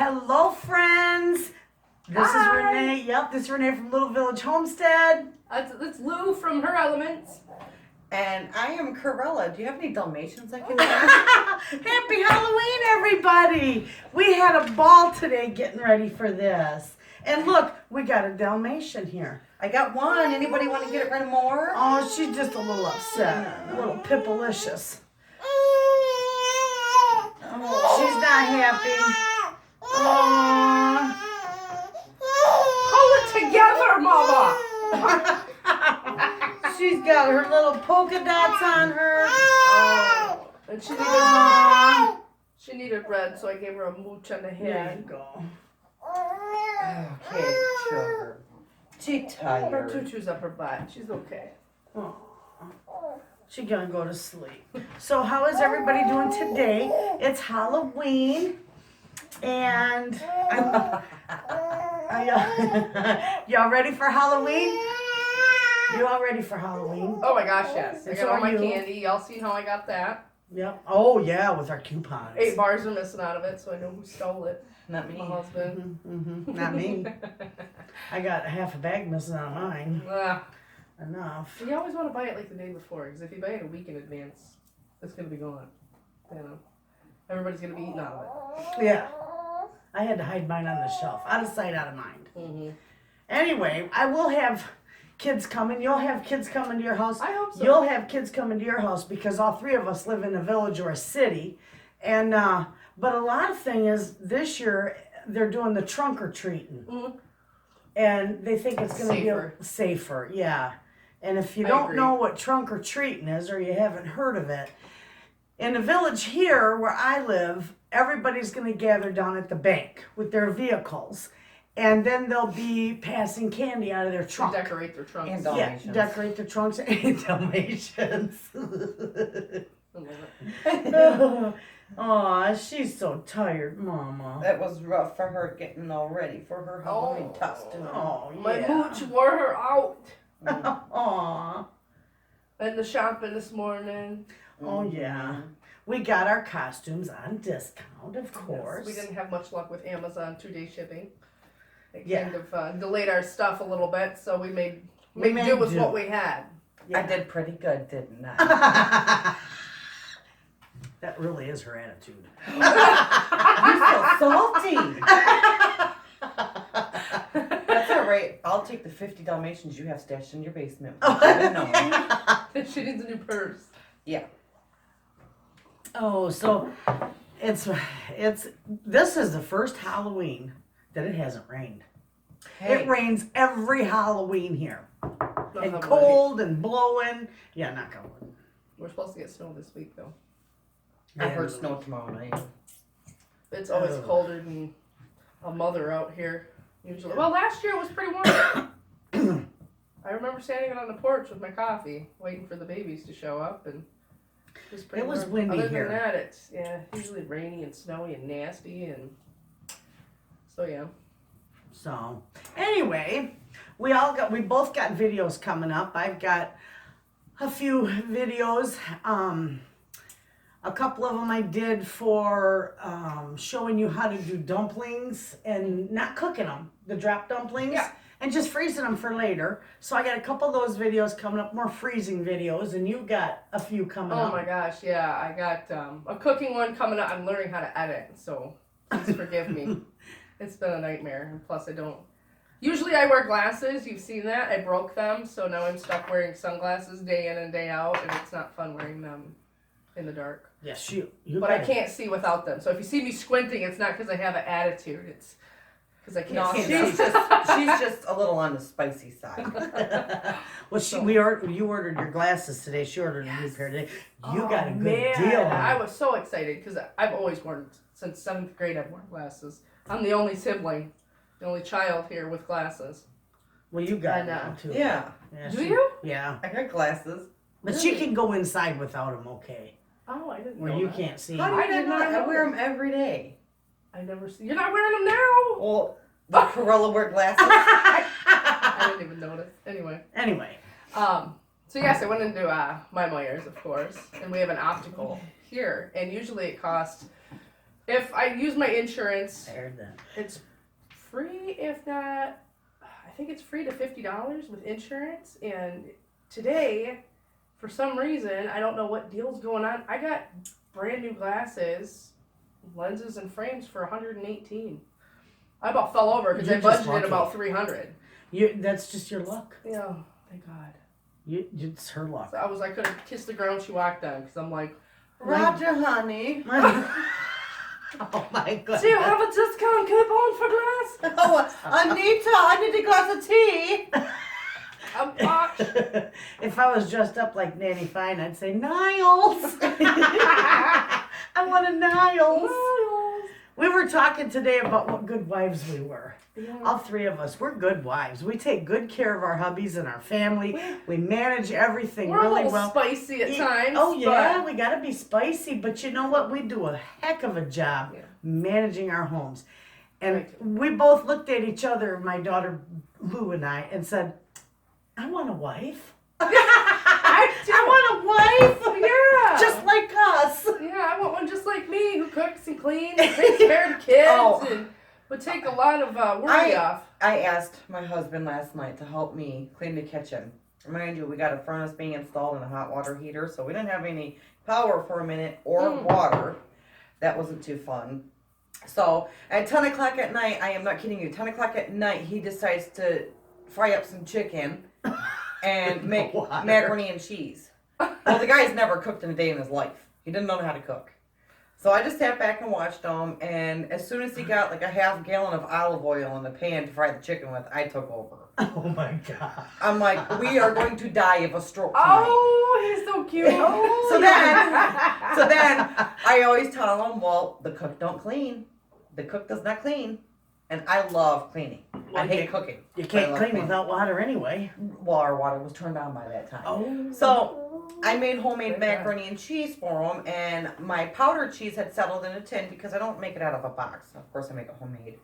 Hello, friends. This is Renee. Yep, this is Renee from Little Village Homestead. That's Lou from Her Elements. And I am Corella. Do you have any Dalmatians I can Happy Halloween, everybody. We had a ball today getting ready for this. And look, we got a Dalmatian here. I got one. Anybody want to get rid of more? Oh, she's just a little upset. A little pippalicious. She's not happy. Aww. Pull it together, Mama. She's got her little polka dots on her. Oh, and she needed red, so I gave her a mooch on the There you head. go. Okay, sugar. She's Her tired. tutu's up her butt. She's okay. Aw. She's gonna go to sleep. So how is everybody doing today? It's Halloween, and y'all ready for Halloween? You all ready for Halloween? Oh my gosh, yes. I And got so all are my you. candy. Y'all seen how I got that? Yep. Oh yeah, with our coupons. 8 bars are missing out of it, so I know who stole it. Not me. My husband. Not me. I got half a bag missing on mine. Ah. Enough. You always want to buy it like the day before, because if you buy it a week in advance, it's going to be gone. You know, everybody's going to be eating out of it. Yeah. I had to hide mine on the shelf. Out of sight, out of mind. Mm-hmm. Anyway, I will have kids coming. You'll have kids coming to your house. I hope so. You'll have kids coming to your house because all three of us live in a village or a city. And but a lot of thing is this year they're doing the trunk or treating. Mm-hmm. And they think it's going to Safer. be safer. Yeah. And if you I don't agree. know what trunk or treating is or you haven't heard of it, in the village here where I live, everybody's going to gather down at the bank with their vehicles. And then they'll be passing candy out of their trunk. Decorate their trunks. And Yeah, Dalmatians. decorate the trunks and Dalmatians. I love it. Aw, she's so tired, Mama. That was rough for her getting all ready for her Halloween Oh. costume. Oh, My yeah. mooch wore her out. Aw. And the shopping this morning. Oh, yeah. We got our costumes on discount, of course. Yes, we didn't have much luck with Amazon 2-day shipping. It Yeah. kind of delayed our stuff a little bit, so we made made do with do. what we had. I did pretty good, didn't I? That really is her attitude. You're so salty. That's all right. I'll take the 50 Dalmatians you have stashed in your basement. No. She needs a new purse. Yeah. Oh, so it's this is the first Halloween that it hasn't rained. Hey, It rains every Halloween here. Not And how cold and blowing. Yeah, not going. We're supposed to get snow this week, though. I heard snow tomorrow night. It's always Oh. colder than a mother out here, usually. Well, last year it was pretty warm. I remember standing on the porch with my coffee, waiting for the babies to show up, and it was pretty It was warm. windy Other here. than that, it's usually rainy and snowy and nasty, and so yeah. So anyway, we both got videos coming up. I've got a few videos. A couple of them I did for showing you how to do dumplings and not cooking them, the drop dumplings, Yeah. and just freezing them for later. So I got a couple of those videos coming up, more freezing videos, and you've got a few coming Oh up. my gosh, yeah, I got a cooking one coming up. I'm learning how to edit, so please forgive me. It's been a nightmare, and plus I don't. Usually I wear glasses. You've seen that. I broke them, so now I'm stuck wearing sunglasses day in and day out, and it's not fun wearing them in the dark. Yes, you But I got it. can't see without them. So if you see me squinting, it's not because I have an attitude. It's because I can't No, see she's them. just a little on the spicy side. Well, you ordered your glasses today. She ordered a new pair today. You got a good Man, deal on I it. was so excited because I've always worn, since 7th grade, I've worn glasses. I'm the only sibling, the only child here with glasses. Well, you got I know. them too. Yeah. Do she- you? Yeah, I got glasses. but she can go inside without them. Okay, Oh, I didn't where know you that. can't see. How do I you did not? not I know wear that. them every day. I never see. You're not wearing them now. Well, the Corella wear glasses. I didn't even notice. Anyway. Anyway, So yes, I went into my Myers, of course, and we have an optical here, and usually it costs If I use my insurance, I heard that. it's free. If not, I think it's free to $50 with insurance. And today, for some reason, I don't know what deal's going on. I got brand new glasses, lenses, and frames for $118. I about fell over because I You're just budgeted lucky. about $300. That's just your luck. Yeah, thank God. It's her luck. So I could have kissed the ground she walked on because I'm like, Roger, honey. Oh my god. do you have a discount coupon for glass? Oh, Anita, I need a glass of tea. If I was dressed up like Nanny Fine, I'd say Niles. I want a Niles. We were talking today about what good wives we were. Yeah. All three of us, we're good wives. We take good care of our hubbies and our family. We manage everything We're really a little well. spicy at times. Oh yeah, we gotta be spicy, but you know what? We do a heck of a job managing our homes. And we both looked at each other, my daughter Lou and I, and said, I want a wife. I want a wife. Yeah. Just like us. Yeah, I want one just like me who cooks and cleans and takes care of the kids and would take a lot of worry off. I asked my husband last night to help me clean the kitchen. Mind you, we got a furnace being installed and a hot water heater, so we didn't have any power for a minute or water. That wasn't too fun. So at 10 o'clock at night, I am not kidding you, 10 o'clock at night, he decides to fry up some chicken and make macaroni and cheese. Well, the guy's never cooked in a day in his life. He didn't know how to cook. So I just sat back and watched him, and as soon as he got like a half gallon of olive oil in the pan to fry the chicken with, I took over. Oh my god. I'm like, we are going to die of a stroke tonight. Oh, he's so cute. So then I always tell him, well, the cook don't clean. The cook does not clean. And I love cleaning. I hate cooking. You can't clean without water anyway. Well, our water was turned on by that time. Oh. So I made homemade macaroni and cheese for him, and my powdered cheese had settled in a tin because I don't make it out of a box. Of course, I make it homemade.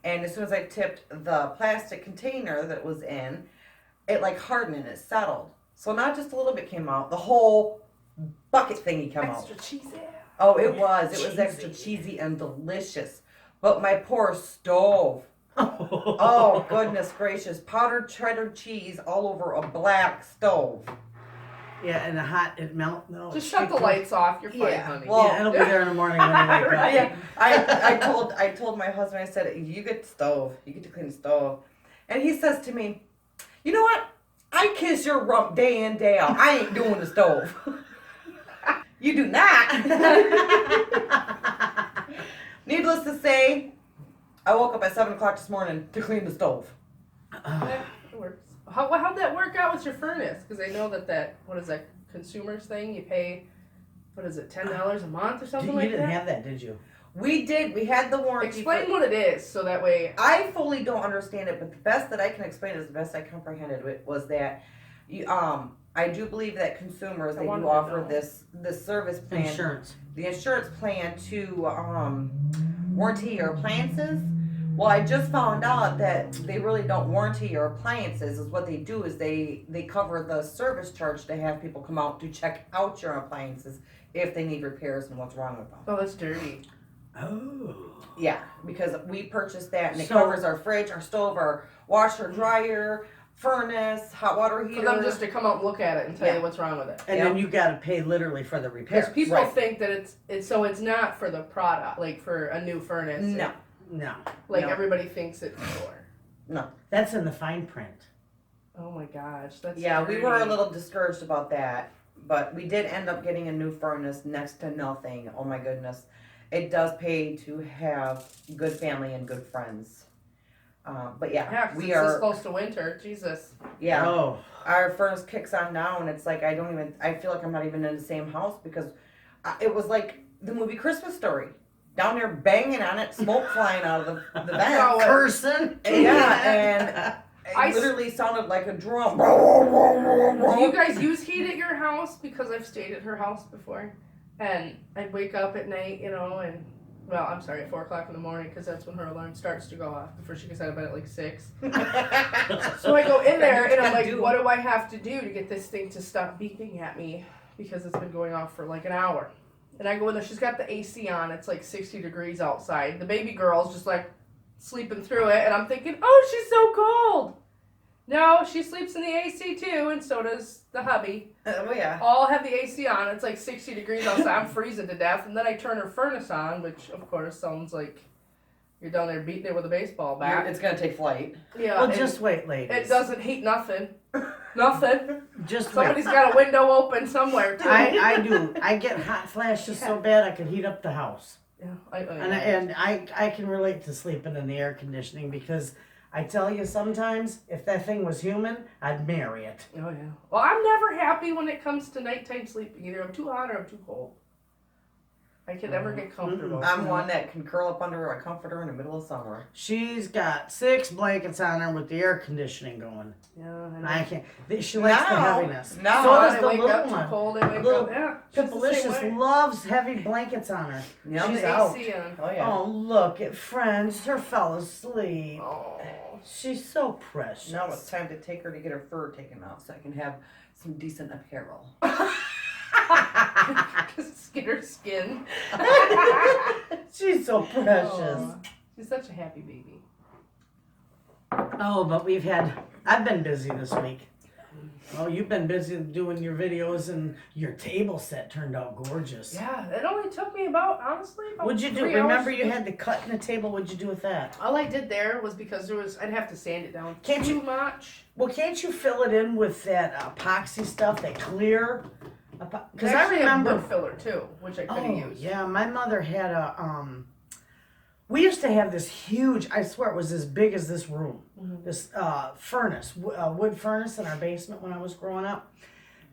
And as soon as I tipped the plastic container that it was in, it like hardened and it settled. So not just a little bit came out, the whole bucket thingy came out. Extra cheesy. Oh, it was. It was extra cheesy and delicious. But my poor stove. Oh, goodness gracious. Powdered cheddar cheese all over a black stove. Yeah, and the hot, it melt. No, Just shut the lights off. You're fine, Yeah. honey. Well, Yeah, it'll be there in the morning when I wake up. Yeah, I told my husband, I said, you get the stove. You get to clean the stove. And he says to me, you know what? I kiss your rump day in, day out. I ain't doing the stove. You do not. Needless to say, I woke up at 7 o'clock this morning to clean the stove. Yeah, it works. How'd that work out with your furnace? Because I know that, what is that, consumers thing? You pay, what is it, $10 a month or something You like didn't that? have that, did you? We did. We had the warranty. Explain what it is so that way. I fully don't understand it, but the best that I can explain is the best I comprehended it was that you I do believe that consumers they do offer this service plan, the insurance plan to warranty your appliances. Well, I just found out that they really don't warranty your appliances. Is what they do is they cover the service charge to have people come out to check out your appliances if they need repairs and what's wrong with them. Oh, that's dirty. Oh. Yeah, because we purchased that and it So- covers our fridge, our stove, our washer, dryer, furnace, hot water For heater. them just to come out and look at it and tell you what's wrong with it. And then you gotta pay literally for the repairs. Because people Right. think that it's not for the product, like for a new furnace. No. No. Like No. everybody thinks it's for. No. That's in the fine print. Oh my gosh, that's Yeah, we were a dirty. little discouraged about that, but we did end up getting a new furnace next to nothing. Oh my goodness. It does pay to have good family and good friends. But Yeah, 'cause we it's this are. close to winter. Jesus. Yeah, Oh. our furnace kicks on now, and it's like I feel like I'm not even in the same house because it was like the movie Christmas Story. Down there banging on it, smoke flying out of the vent. Person. Yeah, and I it literally sounded like a drum. Do you guys use heat at your house? Because I've stayed at her house before. And I'd wake up at night, and, well, I'm sorry, at 4 o'clock in the morning, because that's when her alarm starts to go off before she gets out of bed at like 6. So I go in there, and I'm like, what do I have to do to get this thing to stop beeping at me? Because it's been going off for like an hour. And I go in there, she's got the AC on, it's like 60 degrees outside. The baby girl's just like sleeping through it, and I'm thinking, oh, she's so cold. No, she sleeps in the AC too, and so does the hubby. Oh yeah. All have the AC on, it's like 60 degrees outside, I'm freezing to death, and then I turn her furnace on, which of course sounds like you're down there beating it with a baseball bat. It's gonna take flight. Yeah. Well, just wait, ladies. It doesn't heat nothing. Nothing. Just Somebody's wait. got a window open somewhere too. I do. I get hot flashes so bad I can heat up the house. Yeah, And I can relate to sleeping in the air conditioning because I tell you sometimes if that thing was human, I'd marry it. Oh yeah. Well, I'm never happy when it comes to nighttime sleeping. Either I'm too hot or I'm too cold. I can never get comfortable. I'm one that can curl up under a comforter in the middle of summer. She's got 6 blankets on her with the air conditioning going. Yeah, I can't. She likes the heaviness. No. So does I the wake little up too one. cold. I wake Little up. Yeah. she's the same Pimpalicious way. loves heavy blankets on her. Yep. She's The out. AC on. Oh yeah. Oh, look at friends. Her fell asleep. Oh. She's so precious. Now it's time to take her to get her fur taken out so I can have some decent apparel. Just get her skin. She's so precious. Aw. She's such a happy baby. Oh, but I've been busy this week. Oh, you've been busy doing your videos and your table set turned out gorgeous. Yeah, it only took me about What'd you do? 3 Remember hours. you had the cut in the table. What'd you do with that? All I did there was because I'd have to sand it down Can't too you- much. Well, can't you fill it in with that epoxy stuff, that clear? Because I Actually, remember. wood filler too, which I could have used. Yeah, my mother had we used to have this huge, I swear it was as big as this room, this furnace, wood furnace in our basement when I was growing up.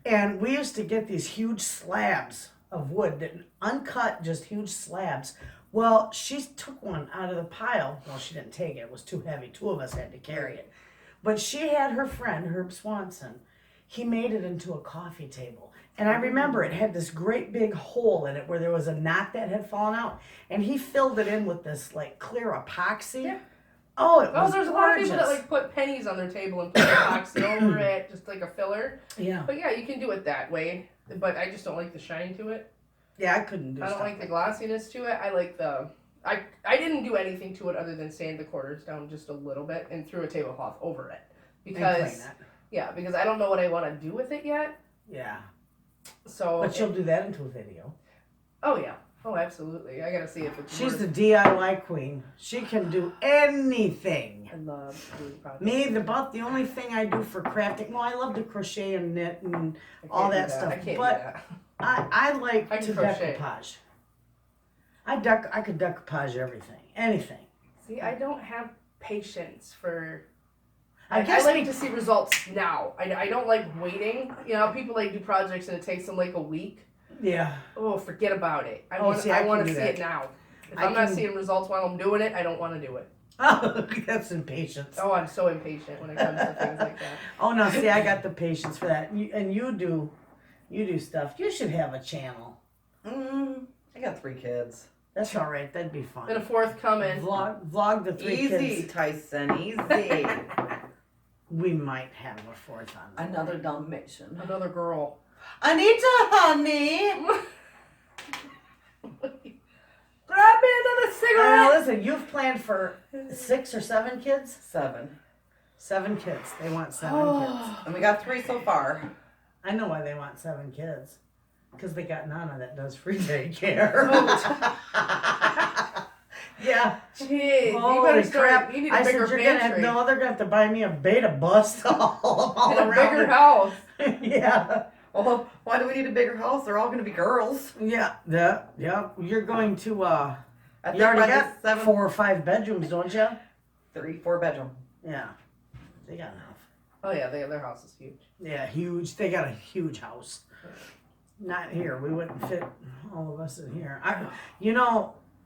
And we used to get these huge slabs of wood, that uncut, just huge slabs. Well, she took one out of the pile. Well, she didn't take it. It was too heavy. 2 of us had to carry it. But she had her friend, Herb Swanson. He made it into a coffee table. And I remember it had this great big hole in it where there was a knot that had fallen out. And he filled it in with this like clear epoxy. Yeah. Oh, it was There's a lot of people that gorgeous. like put pennies on their table and put epoxy over it, just like a filler. Yeah. But yeah, you can do it that way. But I just don't like the shine to it. Yeah, I couldn't do I don't stuff like the glossiness to it. I like the. I didn't do anything to it other than sand the corners down just a little bit and threw a tablecloth over it and clean because it. because I don't know what I want to do with it yet. Yeah. So. But she'll do that into a video. Oh yeah. Oh, absolutely. I gotta see if it's. She's worth the DIY queen. She can do anything. I love doing projects. Me, about the only thing I do for crafting, well, I love to crochet and knit and I can't all do that stuff, I can't but do that. I like I to can crochet. decoupage. I could decoupage everything, anything. See, I don't have patience for. I I guess like to see results now. I don't like waiting. You know, people like do projects and it takes them like a week. Yeah. Oh, forget about it. I Oh, want see, I to can do see that. it now. If I I'm not can- seeing results while I'm doing it, I don't want to do it. Oh, that's impatience. Oh, I'm so impatient when it comes to things like that. Oh no, see, I got the patience for that. You do stuff. You should have a channel. I got 3 kids. That's all right. That'd be fun. And a fourth coming. Vlog the 3 Easy, kids. Tyson, easy. We might have a 4th on. the Another way. Dalmatian. Another girl. Anita, honey. Grab me another cigarette. Listen, you've planned for 6 or 7 kids. 7. 7 kids. They want 7 kids. And we got 3 so far. I know why they want 7 kids. Because they got Nana that does free daycare. Yeah. Jeez, you Holy better start. crap. You need a I said, bigger you're gonna have, pantry. no, they're going to have to buy me a beta bus all And a around. bigger house. Yeah. Well, why do we need a bigger house? They're all going to be girls. Yeah. Yeah. You're going to, I think you already by got the 7, 4 or 5 bedrooms, don't you? 3, 4 bedroom. Yeah. They got enough. Oh yeah, their house is huge. Yeah, huge. They got a huge house. Not here. We wouldn't fit all of us in here.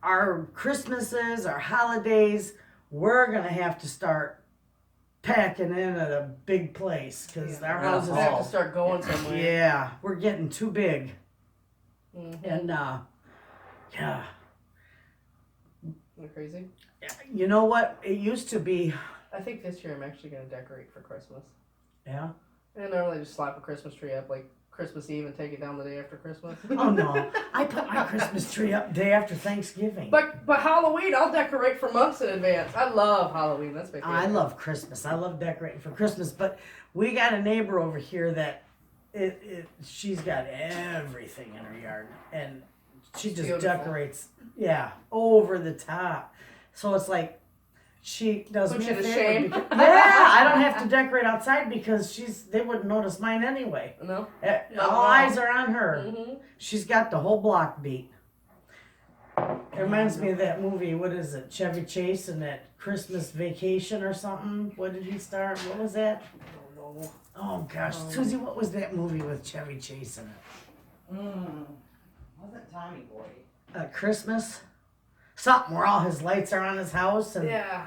Our Christmases, our holidays, we're going to have to start packing in at a big place because our house is I have all. to start going somewhere. Yeah, we're getting too big. Mhm. And, yeah. Isn't it crazy? You know what? It used to be. I think this year I'm actually going to decorate for Christmas. Yeah. And normally just slap a Christmas tree up like Christmas Eve and take it down the day after Christmas. Oh no, I put my Christmas tree up day after Thanksgiving. But Halloween, I'll decorate for months in advance. I love Halloween. That's my favorite. I love Christmas. I love decorating for Christmas. But we got a neighbor over here that she's got everything in her yard, and she just Beautiful. decorates, over the top. So it's like she does Put me you a to favor. shame. Because, I don't have to decorate outside because they wouldn't notice mine anyway. No. All eyes are on her. Mm-hmm. She's got the whole block beat. It reminds me of that movie. What is it? Chevy Chase and that Christmas Vacation or something. What did he star? What was that? Oh gosh, Susie, what was that movie with Chevy Chase in it? Wasn't Tommy Boy? Christmas? Something where all his lights are on his house and Yeah.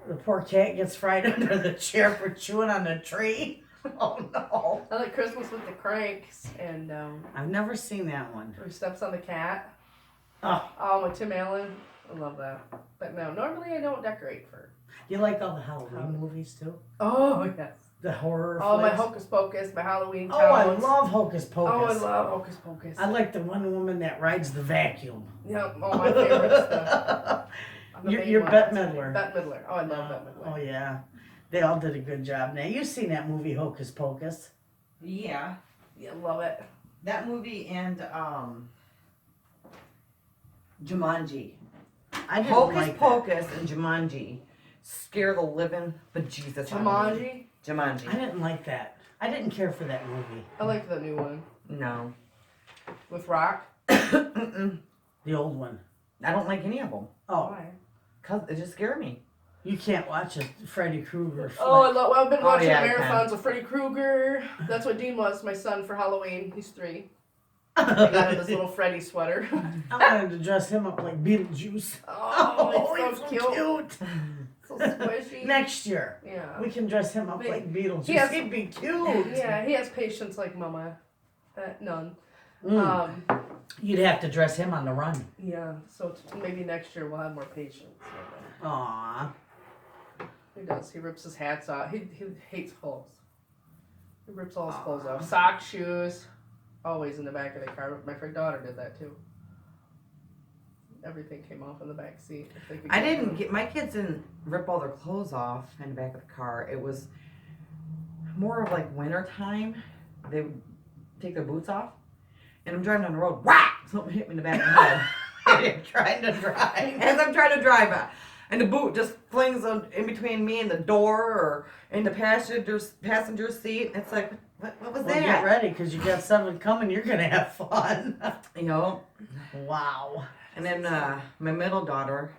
the poor cat gets fried under the chair for chewing on the tree. Oh no. I like Christmas with the Cranks and I've never seen that one. Who Steps on the Cat. Oh, With Tim Allen. I love that. But no, normally I don't decorate for. you like all the Halloween movies too? Oh yes. The horror Oh, my flicks? Hocus Pocus, my Halloween Oh, I Towns. love Hocus Oh, I Pocus. love Hocus Pocus. I like the one woman that rides the vacuum. Yeah, my favorite's the You're main Bette one. Midler. Bette Midler. Oh, I love Bette Midler. Oh yeah, they all did a good job. Now you've seen that movie Hocus Pocus. Yeah. Yeah, love it. That movie and Jumanji. I didn't Hocus like that. Pocus and Jumanji scare the living bejesus out of me. Jumanji? Jumanji. I didn't like that. I didn't care for that movie. I like the new one. No. With Rock. Mm-mm. The old one. I don't like any of them. Oh, Why? Cause it just scare me. you can't watch a Freddy Krueger flick. Oh, I've been watching yeah, I marathons of Freddy Krueger. That's what Dean was, my son, for Halloween. He's 3. I got him this little Freddy sweater. I wanted to dress him up like Beetlejuice. Oh, it's so he's cute. So squishy. Next year, Yeah. we can dress him up But like Beetlejuice. he has- He'd be cute. Yeah, he has patience like Mama. None. Mm. You'd have to dress him on the run. Yeah, so maybe next year we'll have more patience. Aww. He does. He rips his hats off. He hates clothes. He rips all his clothes off. Socks, shoes, always in the back of the car. My friend daughter did that too. Everything came off in the back seat. If they could I get didn't them. get my kids didn't rip all their clothes off in the back of the car. It was more of like winter time. They would take their boots off, and I'm driving down the road. Whack! Something hit me in the back of the head. I'm trying to drive. As I'm trying to drive, and the boot just flings in between me and the door or in the passenger seat. It's like, what was Well, that? get ready because you got 7 coming. You're gonna have fun. You know. Wow. And then my middle daughter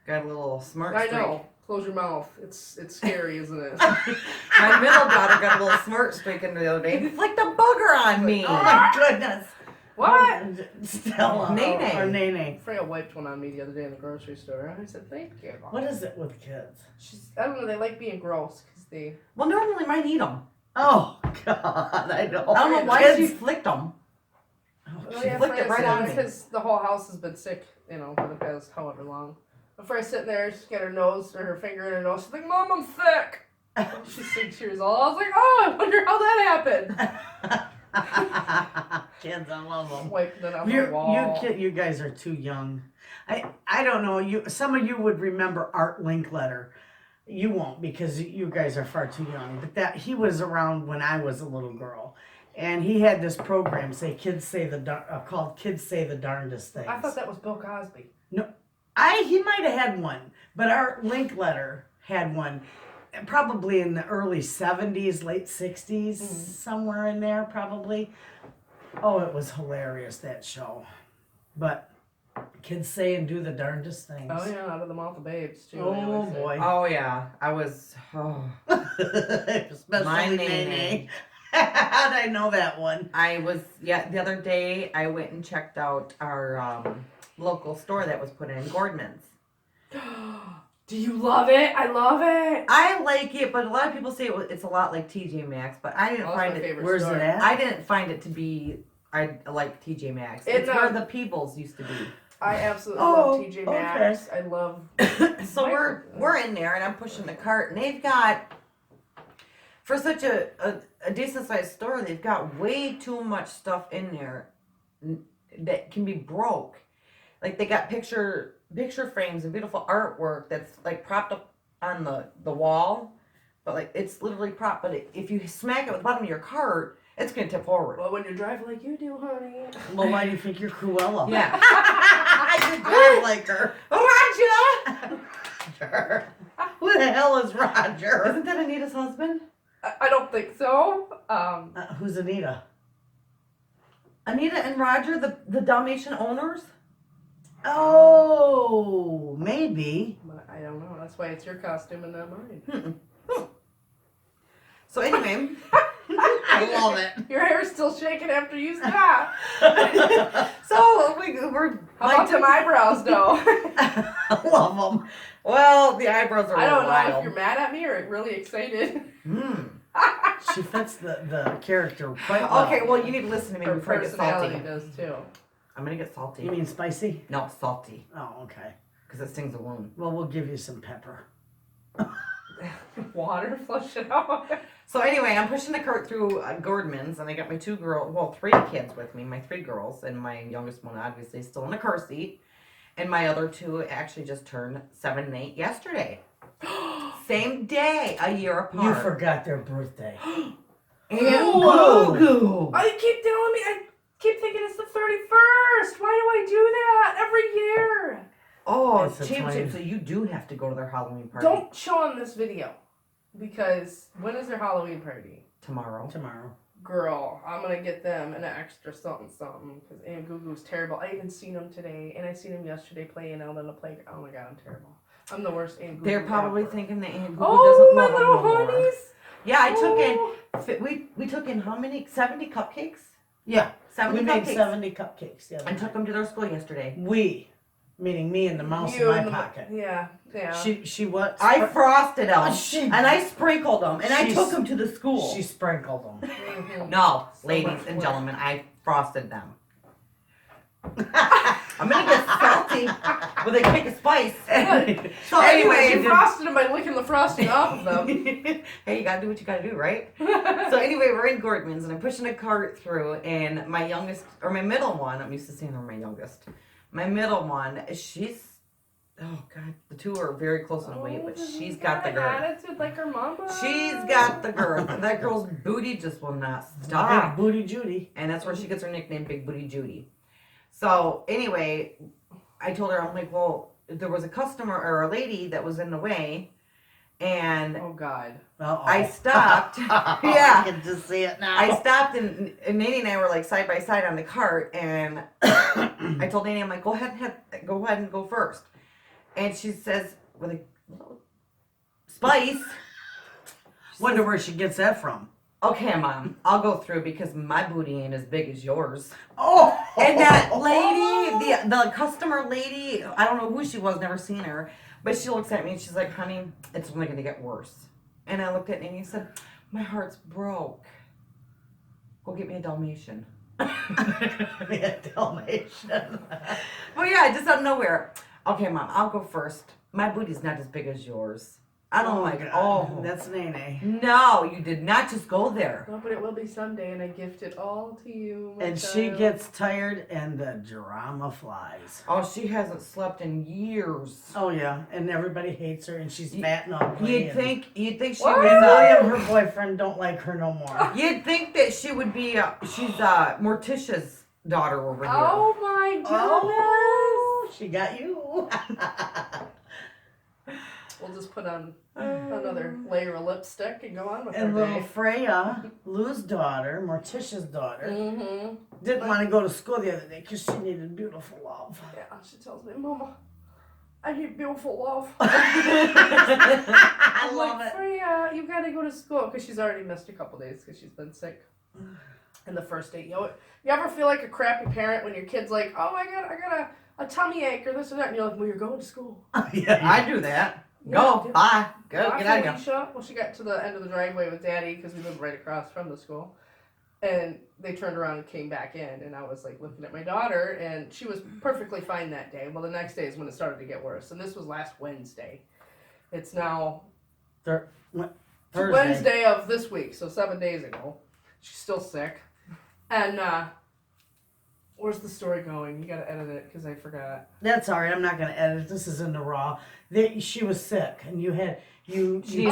got a little smart I streak. know. Close your mouth. It's scary, isn't it? My middle daughter got a little smirk streak in the other day. It's like the booger on me. Oh my goodness. What? Stella. Nene. Or Nene. Freya wiped one on me the other day in the grocery store. I said, thank you. What is it with kids? I don't know. They like being gross because they. Well, normally mine eat them. Oh God, I know. I don't know why Kids- she flicked them. Oh, She flicked it right on me. Because the whole house has been sick, for the past however long. But Freya's sitting there, she's got her nose or her finger in her nose. She's like, Mom, I'm sick. She's 6 years old. I was like, oh, I wonder how that happened. Kids, I love them. Wiping it off the wall. You guys are too young. I don't know. Some of you would remember Art Linkletter. You won't because you guys are far too young. But he was around when I was a little girl, and he had this program called "Kids Say the Darndest Things." I thought that was Bill Cosby. He might have had one, but Art Linkletter had one, probably in the early 70s, late 60s, somewhere in there, probably. Oh, it was hilarious, that show. But kids say and do the darndest things. Oh, yeah, out of the mouth of babes, too. Oh, boy. Oh yeah, I was. Especially My Nene. Nene. How'd I know that one? I was the other day I went and checked out our local store that was put in Gordman's. Do you love it? I love it. I like it, but a lot of people say it's a lot like TJ Maxx, but I didn't Oh, find that's my it. favorite Where's store. it at? I didn't find it to be. I like TJ Maxx. It's where the Peoples used to be. I absolutely Oh, love TJ Maxx. I love. So we're in there, and I'm pushing the cart, and they've got For such a decent sized store, they've got way too much stuff in there that can be broke. Like they got picture frames and beautiful artwork that's like propped up on the wall, but like it's literally propped. But if you smack it with the bottom of your cart, it's gonna tip forward. Well, when you drive like you do, honey. Well, why do you think you're Cruella? Yeah. I could drive like her. Roger. Roger. Who the hell is Roger? Isn't that Anita's husband? I don't think so. Who's Anita? Anita and Roger, the Dalmatian owners? Oh, maybe. But I don't know. That's why it's your costume and not mine. So anyway, I love it. Your hair's still shaking after you stop. so we're How about them eyebrows, though? I love them. Well, the eyebrows are I don't know wild. if you're mad at me or really excited. She fits the character quite well. Okay, well, you need to listen to me Her before I get salty. personality does too. I'm gonna get salty. You mean spicy? No, salty. Oh, okay. Because it stings a wound. Well, we'll give you some pepper. Water, flush it out. So anyway, I'm pushing the cart through Gordman's, and I got my three kids with me, my 3 girls, and my youngest one obviously still in the car seat. And my other 2 actually just turned 7 and 8 yesterday. Same day, a year apart. You forgot their birthday. And Whoa. Goo. Oh, you keep telling me. I keep thinking it's the 31st. Why do I do that every year? Oh, It's a cheap. twin. So you do have to go to their Halloween party. Don't show them this video. Because when is their Halloween party? Tomorrow. Girl, I'm going to get them an extra something. Because Aunt Gugu's terrible. I even seen them today. And I seen them yesterday playing out on the playground. Oh my God, I'm terrible. I'm the worst Aunt Gugu. They're probably ever. thinking that Aunt Gugu Oh, my doesn't love little them no more. honeys. Yeah, I Oh. took in. We took in how many? 70 cupcakes. Yeah. 70 We made cupcakes. 70 cupcakes the other And took night. them to their school yesterday. We, meaning me and the mouse You in my and the- pocket. Yeah. She what? I frosted them. She- and I sprinkled them. And I She's- took them to the school. She sprinkled them. Mhm. No, So ladies much and work. gentlemen, I frosted them. I'm gonna get salty with a kick of spice. So anyway, you frosted them by licking the frosting off of them. hey, you gotta do what you gotta do, right? So anyway, we're in Gordman's and I'm pushing a cart through, and my middle one, I'm used to saying they're my youngest. My middle one, she's, oh God, the 2 are very close in weight, but she's got the girth. Attitude like her mama. She's got the girth. That girl's booty just will not Big stop. Booty Judy. And that's where she gets her nickname, Big Booty Judy. So anyway, I told her, I'm like, well, there was a customer or a lady that was in the way, and Oh God. Uh-oh. I stopped. I Yeah. can just see it now. I stopped, and Nanny and I were like side by side on the cart, and I told Nanny, I'm like, go ahead and go first. And she says, with a spice, Wonder where she gets that from. okay, Mom, I'll go through because my booty ain't as big as yours. Oh! And that lady, the customer lady, I don't know who she was, never seen her, but she looks at me and she's like, honey, it's only going to get worse. And I looked at Nanny and said, my heart's broke. Go get me a Dalmatian. Yeah, Dalmatian. Well, yeah, just out of nowhere. Okay, Mom, I'll go first. My booty's not as big as yours. I don't like it. Oh, That's Nene. no, you did not just go there. No, but it will be someday, and I gift it all to you. My And she child. gets tired and the drama flies. Oh, she hasn't slept in years. Oh yeah, and everybody hates her and she's fat and ugly. You'd think she What? was. And William, her boyfriend, don't like her no more. You'd think that she would be. She's Morticia's daughter over here. Oh my goodness. Oh, she got you. We'll just put on another layer of lipstick and go on with And our little day. Freya, Lou's daughter, Morticia's daughter, Mm-hmm. didn't want to go to school the other day because she needed beautiful love. Yeah, she tells me, Mama, I need beautiful love. I I'm love like, it. Freya, you gotta go to school because she's already missed a couple days because she's been sick. And the first day, you ever feel like a crappy parent when your kid's like, oh, I got a tummy ache or this or that, and you're like, well, you're going to school. Yeah. I do that. Yeah, Go, yeah. bye. Go, Bye, get out of here. Felicia. Well, she got to the end of the driveway with Daddy because we live right across from the school. And they turned around and came back in, and I was like looking at my daughter, and she was perfectly fine that day. Well, the next day is when it started to get worse, and this was last Wednesday. It's now Thursday. Wednesday of this week, so 7 days ago. She's still sick. And, where's the story going? You gotta edit it, because I forgot. That's all right. I'm not gonna edit. This is in the raw. She was sick, and you told her she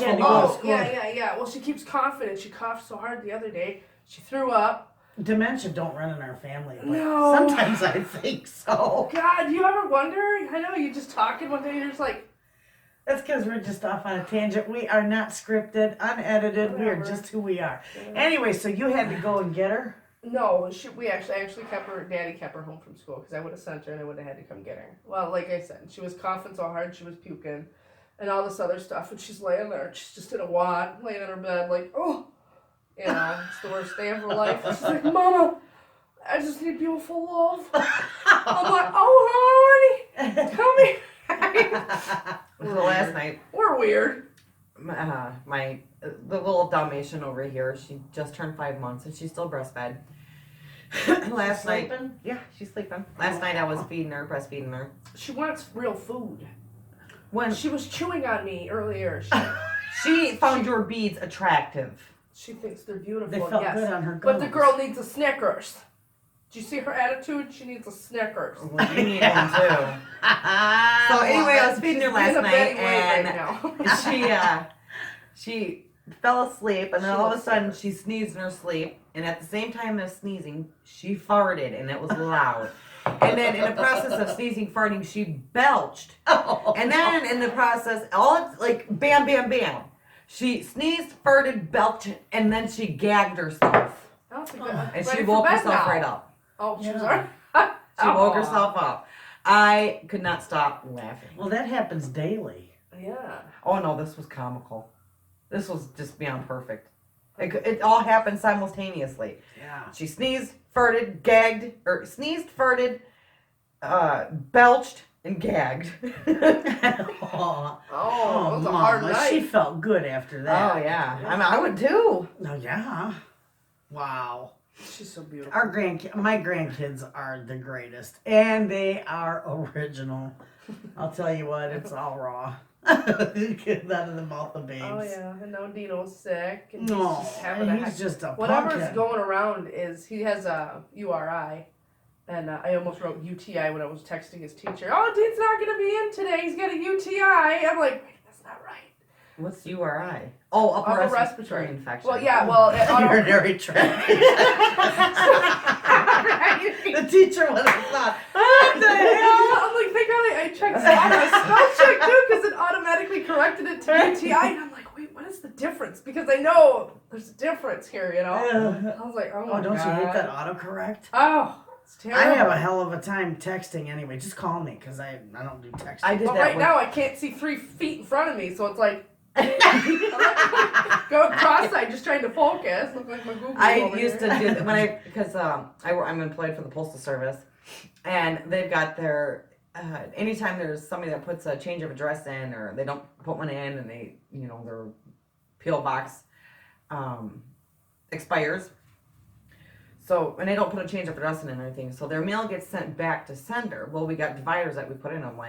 had to go to school. Yeah. Well, she keeps coughing, and she coughed so hard the other day. She threw up. Dementia don't run in our family, but No. sometimes I think so. God, do you ever wonder? I know, you just talking one day, and you're just like... That's because we're just off on a tangent. We are not scripted, unedited. We are Whatever. just who we are. Yeah. Anyway, so you had to go and get her? No, I actually kept her, Daddy kept her home from school, because I would have sent her, and I would have had to come get her. Well, like I said, she was coughing so hard, she was puking, and all this other stuff, and she's laying there, she's just in a wad, laying in her bed, like, oh, you know, it's the worst day of her life. And she's like, Mama, I just need beautiful love. I'm like, oh, honey, come here. So last night, We're weird. the little Dalmatian over here, she just turned 5 months and she's still breastfed. Last night, yeah, she's sleeping. Last night I was breastfeeding her. She wants real food. When She was chewing on me earlier. she found your beads attractive. She thinks they're beautiful. They felt yes. good on her But gums. the girl needs a Snickers. Do you see her attitude? She needs a Snickers. Well, you need one too. So anyway, I was feeding her last She's in a night, Betty White and right now. she fell asleep, and then She all of a looks sudden sick. she sneezed in her sleep, and at the same time as sneezing, she farted, and it was loud. And then in the process of sneezing, farting, she belched. And then in the process, like bam, bam, bam. She sneezed, farted, belched, and then she gagged herself. That's a good Oh. one. And Ready she for woke bed herself now. right up. Oh, she was Yeah. already. She woke herself up. I could not stop laughing. Well, that happens daily. Yeah. Oh no, this was comical. This was just beyond perfect. It all happened simultaneously. Yeah. She sneezed, farted, gagged, or sneezed, farted, belched, and gagged. Oh, Oh, it was a hard Mama, night. she felt good after that. Oh yeah, I mean I would too. Oh, yeah. Wow. She's so beautiful. My grandkids are the greatest, and they are original. I'll tell you what, it's all raw. Get out of the mouth of babes. Oh yeah, and now Dino's sick, and No, he's just having a he's just a whatever's pumpkin. going around is he has a URI, and I almost wrote UTI when I was texting his teacher. Oh, Dean's not gonna be in today. He's got a UTI. I'm like, wait, that's not right. What's URI? Oh, upper Upper respiratory respiratory infection. Well, yeah, well, Urinary tract. The teacher would have thought, what the hell? I'm like, thank God I checked spell check too, because it automatically corrected it to UTI, and I'm like, wait, what is the difference? Because I know there's a difference here, you know. Yeah. I was like, oh Oh, my don't God. you hate that autocorrect? Oh, it's I terrible. have a hell of a time texting anyway. Just call me, because I don't do texting. I did But that right with- now I can't see 3 feet in front of me, so it's like go cross-eyed, just trying to focus. Look like my Google. I used to do because I'm employed for the Postal Service, and they've got their anytime there's somebody that puts a change of address in or they don't put one in and they their PO box expires. So and they don't put a change of address in and everything, so their mail gets sent back to sender. Well, we got dividers that we put in them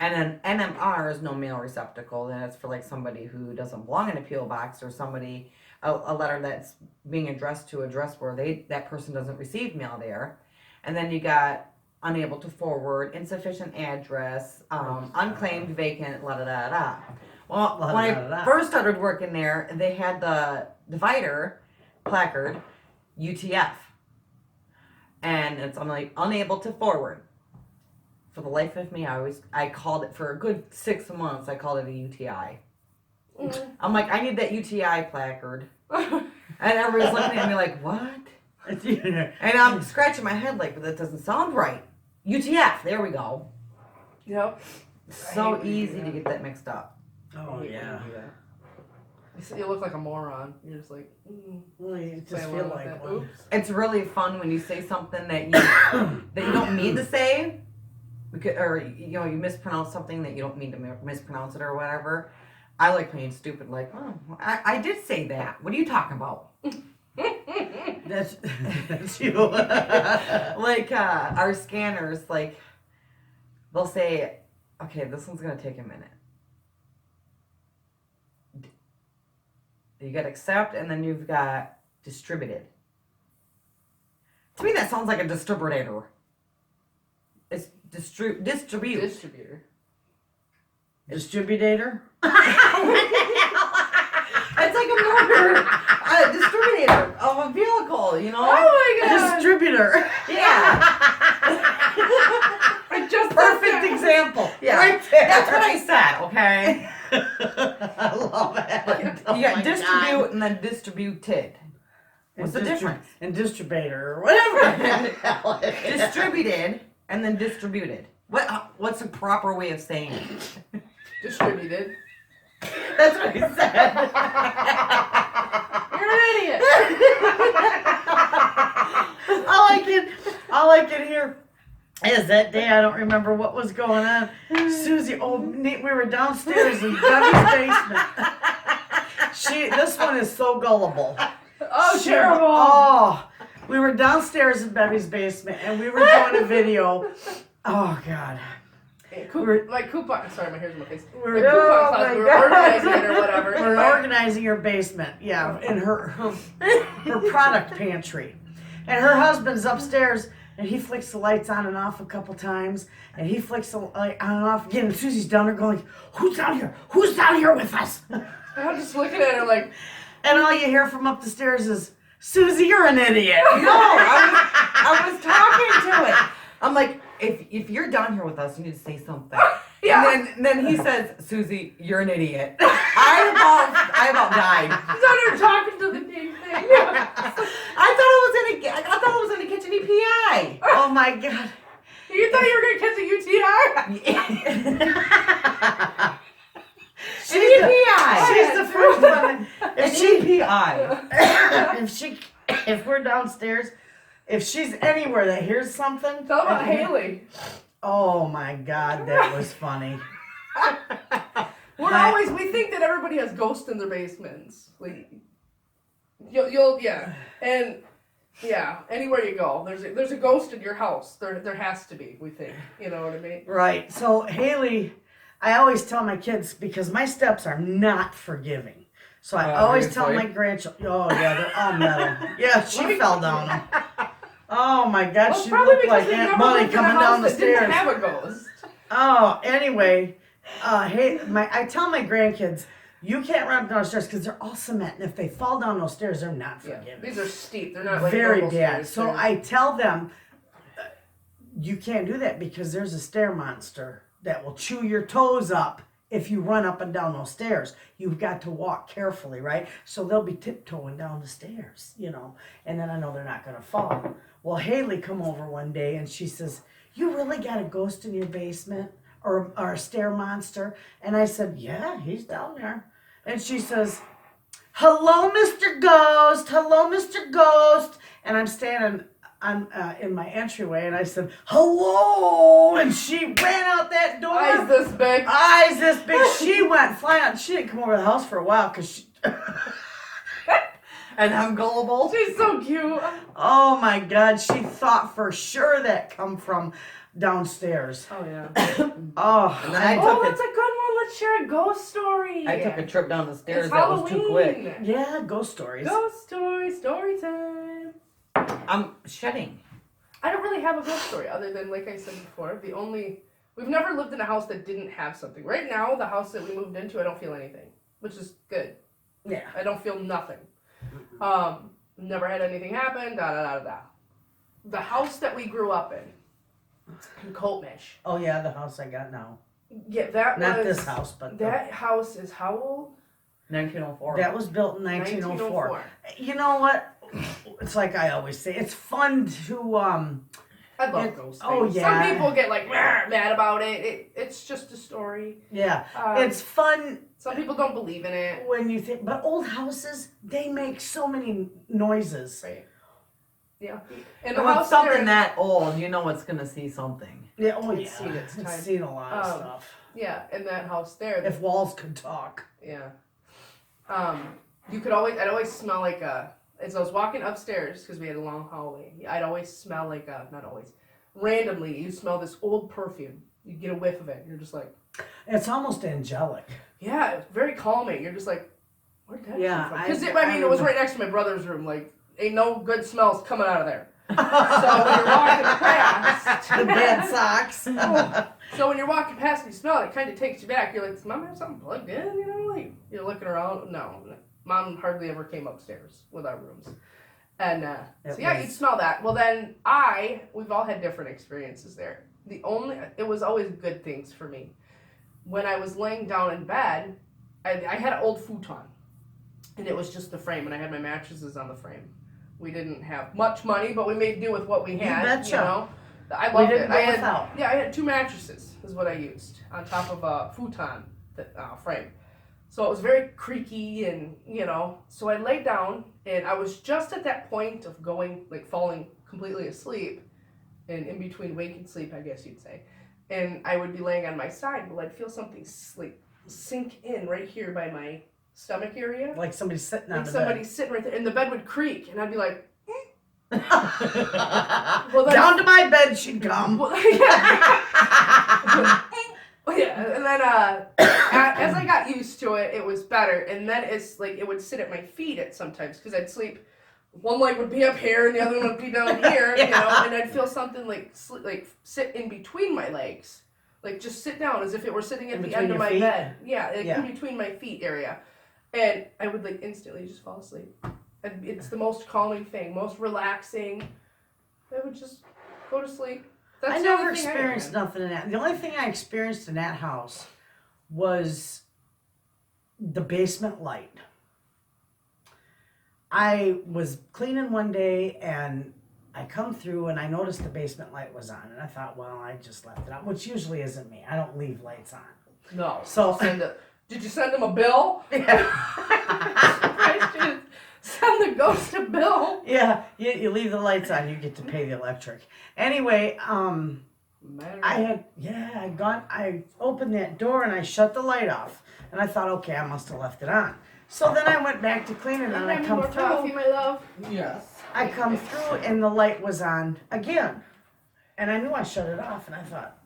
and an NMR is no mail receptacle. Then it's for like somebody who doesn't belong in a PO box or somebody a letter that's being addressed to address where that person doesn't receive mail there. And then you got unable to forward, insufficient address, unclaimed, vacant, la da da da. Well, when I first started working there, they had the divider placard UTF, and I'm like unable to forward. For the life of me, I called it for a good 6 months. I called it a UTI. I'm like, I need that UTI placard, and everybody's looking at me like, what? And I'm scratching my head like, but that doesn't sound right. UTF, there we go. Yep. So easy to get that mixed up. Oh, yeah. You look like a moron. You're just like, Well, you play just along feel with like it. one. Oops. It's really fun when you say something that you don't mean to say, or you mispronounce something that you don't mean to mispronounce it or whatever. I like playing stupid, like, oh, I did say that. What are you talking about? That's you. Like our scanners, like they'll say, okay, this one's gonna take a minute. You got accept, and then you've got distributed. To me, that sounds like a distributor. It's distribute. Distributor. Distributor? It's like a distributor of a vehicle, you know? Oh my god. Distributor. Yeah. I just Perfect example. Yeah. Right there. That's what I said, okay? I love it. But you got distribute and then distributed. What's the difference? And distributor or whatever the hell it is. Distributed and then distributed. What's the proper way of saying it? Distributed. That's what I said. You're an idiot. all I can hear is that day, I don't remember what was going on. Susie, we were downstairs in Debbie's basement. This one is so gullible. Oh, terrible. Oh, we were downstairs in Bevy's basement and we were doing a video. Oh God. My coupon. Sorry, my hair's in my face. We're- My coupon oh class, my we were God. organizing it or whatever. We're organizing her basement, yeah, in her product pantry. And her husband's upstairs and he flicks the lights on and off a couple times. And he flicks the light on and off again. And Susie's down there going, who's down here? Who's down here with us? I'm just looking at her like, And all you hear from up the stairs is, Susie, you're an idiot. No, I was talking to it. I'm like, if you're down here with us, you need to say something. yeah. And then he says, Susie, you're an idiot. I about died. She's on her talking to the damn thing. I thought it was in a kitchen EPI. Oh my God. You thought you were gonna catch a UTI? She's the first one. If we're downstairs, if she's anywhere that hears something. Tell about Haley. Oh my God, that was funny. We think that everybody has ghosts in their basements. Like, anywhere you go, there's a ghost in your house. There has to be, we think. You know what I mean? Right. So Haley, I always tell my kids, because my steps are not forgiving. So I always tell my grandchildren, oh yeah, they're all metal. Yeah, she fell down them. Oh my God, Well, she probably looked because like they Aunt never Molly lived in a coming house down the that didn't stairs. have a ghost. Oh, anyway, I tell my grandkids, you can't run up downstairs because they're all cement, and if they fall down those stairs, they're not Yeah, forgiven. these are steep. They're not like Very normal bad. stairs. So They're- I tell them, you can't do that because there's a stair monster that will chew your toes up if you run up and down those stairs. You've got to walk carefully, right? So they'll be tiptoeing down the stairs, and then I know they're not going to fall. Well, Haley come over one day and she says, you really got a ghost in your basement or a stair monster? And I said, yeah, he's down there. And she says, hello, Mr. Ghost. Hello, Mr. Ghost. And I'm standing in my entryway and I said, hello. And she ran out that door. Eyes this big. Eyes this big. She went flying out. She didn't come over to the house for a while because she... And I'm gullible. She's so cute. Oh my God, she thought for sure that come from downstairs. Oh yeah. Oh, And then I Oh, took that's a good one. Let's share a ghost story. I took a trip down the stairs It's that was too quick. Halloween. yeah, ghost stories. Ghost story time. I'm shedding. I don't really have a ghost story other than, like I said before, we've never lived in a house that didn't have something. Right now, the house that we moved into, I don't feel anything, which is good. Yeah. I don't feel nothing. Never had anything happen, The house that we grew up in Coltmish. Oh yeah, the house I got now. Yeah, that Not was... this house, but That house is how old? 1904. that was built in 1904. 1904. You know what? It's like I always say, it's fun to I love ghost things. oh, yeah. Some people get like mad about it. It's just a story. yeah. Um, It's fun Some people don't believe in it. when you think, but old houses, they make so many noises. Right. Yeah. And When the it's house something there, that old, you know it's gonna see something. Yeah, oh yeah. It's seen its time. It's seen a lot of stuff. Yeah, in that house there. If walls could talk. Yeah. I'd always smell like as I was walking upstairs, because we had a long hallway, I'd always smell like not always, randomly, you smell this old perfume. You get a whiff of it. You're just like, It's almost angelic. yeah, it's very calming. You're just like, Where'd that Yeah, come from? Because I mean, it was right next to my brother's room. Like, ain't no good smells coming out of there. So when you're walking past, the bad socks. so when you're walking past and you smell it, it kind of takes you back. You're like, does Mom have something plugged in? You know, like you're looking around. No, Mom hardly ever came upstairs with our rooms. And so yeah, you'd smell that. Well, then we've all had different experiences there. It was always good things for me. When I was laying down in bed, I had an old futon, and it was just the frame, and I had my mattresses on the frame. We didn't have much money, but we made do with what we had. You betcha. You know, I loved it. I had 2 mattresses is what I used on top of a futon frame. So it was very creaky, and so I laid down, and I was just at that point of falling completely asleep, and in between wake and sleep, I guess you'd say. And I would be laying on my side, but I'd feel something sink in right here by my stomach area. Like somebody sitting on Like the somebody bed. sitting right there, and the bed would creak, and I'd be like, Down to my bed she'd come. well, yeah. Yeah, and then as I got used to it, it was better. And then it's like it would sit at my feet at sometimes because I'd sleep. One leg would be up here and the other one would be down here, Yeah. and I'd feel something like sit in between my legs, like just sit down as if it were sitting at the end of my feet? bed. Yeah, Yeah. in between my feet area, and I would instantly just fall asleep. And it's the most calming thing, most relaxing. I would just go to sleep. That's I the never only thing experienced nothing in that. The only thing I experienced in that house was the basement light. I was cleaning one day and I come through and I noticed the basement light was on, and I thought, well, I just left it on, which usually isn't me. I don't leave lights on. No. So Did you send him a bill? Christ, you send the ghost a bill. yeah, you leave the lights on, you get to pay the electric. Anyway, I opened that door and I shut the light off, and I thought, okay, I must have left it on. So then I went back to cleaning and I come through. Coffee, my love. Yes. I come through and the light was on again, and I knew I shut it off, and I thought,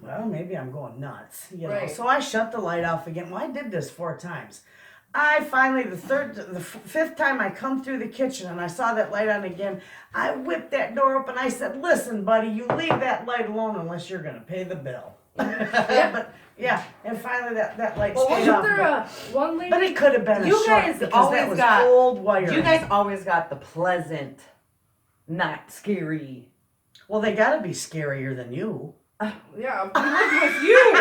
well, maybe I'm going nuts, Right. So I shut the light off again. Well, I did this 4 times. I finally, the 5th time I come through the kitchen and I saw that light on again, I whipped that door open. I said, listen, buddy, you leave that light alone unless you're going to pay the bill. And finally that light stayed off. Wasn't there one lady? But it could have been You a short guys because always that was got- old wire. You guys always got the pleasant, not scary. Well, they got to be scarier than you. Yeah, we lived with you.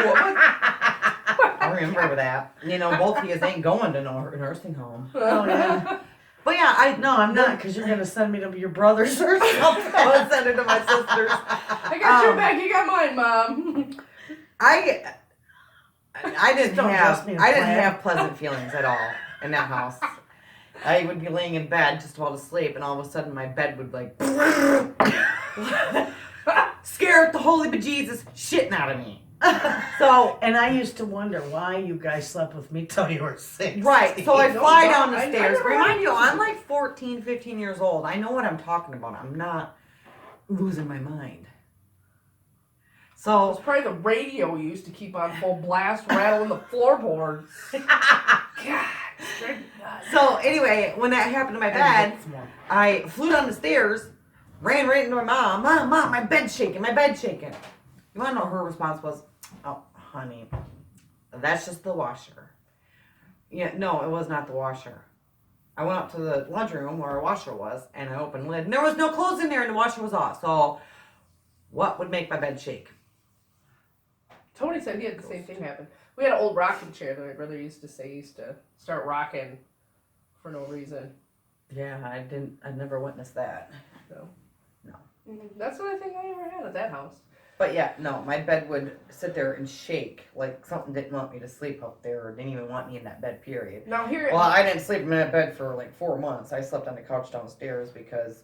I remember that. Both of you ain't going to no nursing home. Oh, yeah. But yeah, No, I'm not, because you're going to send me to your brothers or something. I would send it to my sisters. I got your back, you got mine, Mom. I didn't Don't trust me to plan. have pleasant feelings at all in that house. I would be laying in bed just about to sleep, and all of a sudden my bed would scare the holy bejesus shitting out of me. So And I used to wonder why you guys slept with me till you were 6. right, so I fly no, down the I stairs. never Remind had you, this. I'm like 14, 15 years old. I know what I'm talking about. I'm not losing my mind. It So was probably the radio we used to keep on full blast, rattling the floorboards. God. So anyway, when that happened to my bed, I flew down the stairs, ran right into my mom. Mom, my bed's shaking, my bed's shaking. You want to know what her response was? Oh, honey, that's just the washer. Yeah, no, it was not the washer. I went up to the laundry room where our washer was, and I opened the lid, and there was no clothes in there, and the washer was off. So what would make my bed shake? Tony said he had the same thing happen. We had an old rocking chair that my brother used to start rocking for no reason. Yeah, I never witnessed that. So. No. That's the only thing I ever had at that house. But yeah, no, my bed would sit there and shake like something didn't want me to sleep up there or didn't even want me in that bed, period. Now here. Well, I didn't sleep in that bed for like 4 months. I slept on the couch downstairs because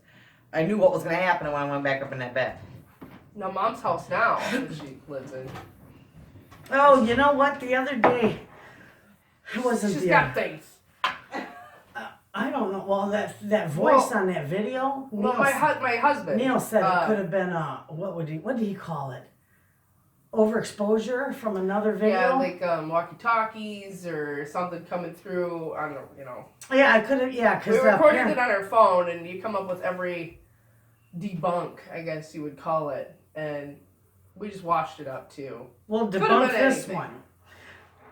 I knew what was going to happen when I went back up in that bed. Now Mom's house now that she lives in. Oh, you know what? The other day, it wasn't She's the got things. I don't know. Well, that voice on that video. Well, my husband. Neil said it uh, could have been what did he call it? overexposure from another video. Yeah, like walkie-talkies or something coming through. I don't know, you know. Yeah, I couldn't. Yeah, because we recorded it on our phone, and you come up with every debunk, I guess you would call it, and we just washed it up too. Well, Could've debunk been this anything. one.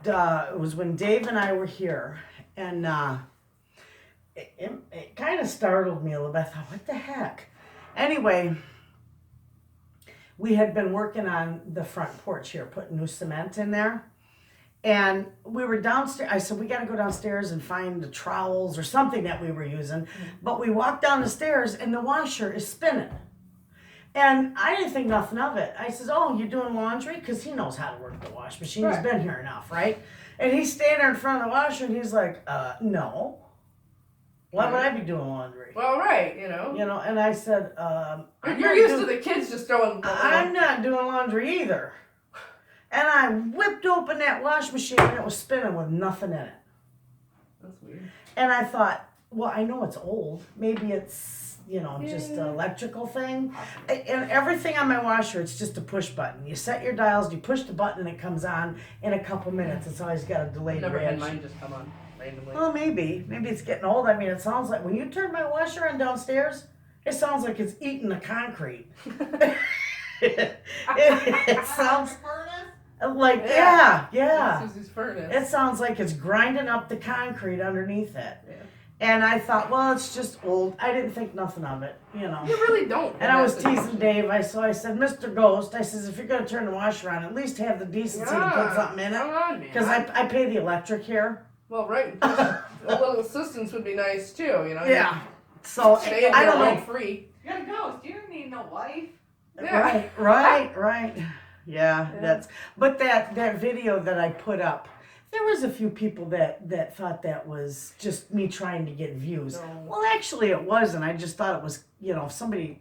It was when Dave and I were here, and it kind of startled me a little bit. I thought, what the heck? Anyway, we had been working on the front porch here, putting new cement in there. And we were downstairs. I said, we got to go downstairs and find the trowels or something that we were using. But we walked down the stairs and the washer is spinning. And I didn't think nothing of it. I says, oh, you doing laundry? Because he knows how to work the wash machine. He's Right. been here enough, right? And he's standing there in front of the washer and he's like, no. Why would I be doing laundry? Well, right, you know. You know, and I said, You're used to the kids just throwing. I'm not doing laundry either. And I whipped open that wash machine and it was spinning with nothing in it. That's weird. And I thought, well, I know it's old. Maybe it's, you know, just an electrical thing. And everything on my washer, it's just a push button. You set your dials, you push the button, and it comes on in a couple minutes. It's always got a delayed Never had reaction. mine just come on randomly. Well, maybe. Maybe it's getting old. I mean, it sounds like when you turn my washer on downstairs, it sounds like it's eating the concrete. it sounds like, yeah. This is his furnace. It sounds like it's grinding up the concrete underneath it. Yeah. And I thought, well, it's just old. I didn't think nothing of it, you know. You really don't. And I was teasing Dave. So I said, Mr. Ghost, I says, if you're going to turn the washer on, at least have the decency to put something in Come it. on, man. Because I pay the electric here. Well, right. A little assistance would be nice too, you know. Yeah. So Stay I don't rent know. free. You're a ghost. You don't need no wife. Yeah. Right. Yeah, but that video that I put up, there was a few people that thought that was just me trying to get views. No. Well, actually it wasn't. I just thought it was, you know, somebody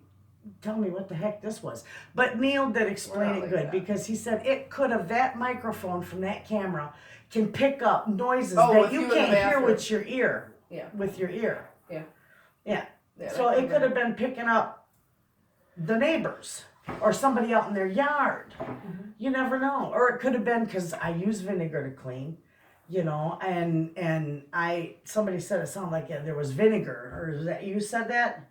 tell me what the heck this was. But Neil did explain Well, it like good that. because he said it could have, that microphone from that camera can pick up noises Oh, that with you you in the can't hear bathroom. with your ear. Yeah. With your ear. Yeah, So it could have been picking up the neighbors or somebody out in their yard. Mm-hmm. You never know. Or it could have been because I use vinegar to clean, you know, and somebody said it sounded like there was vinegar. Or is that you said that?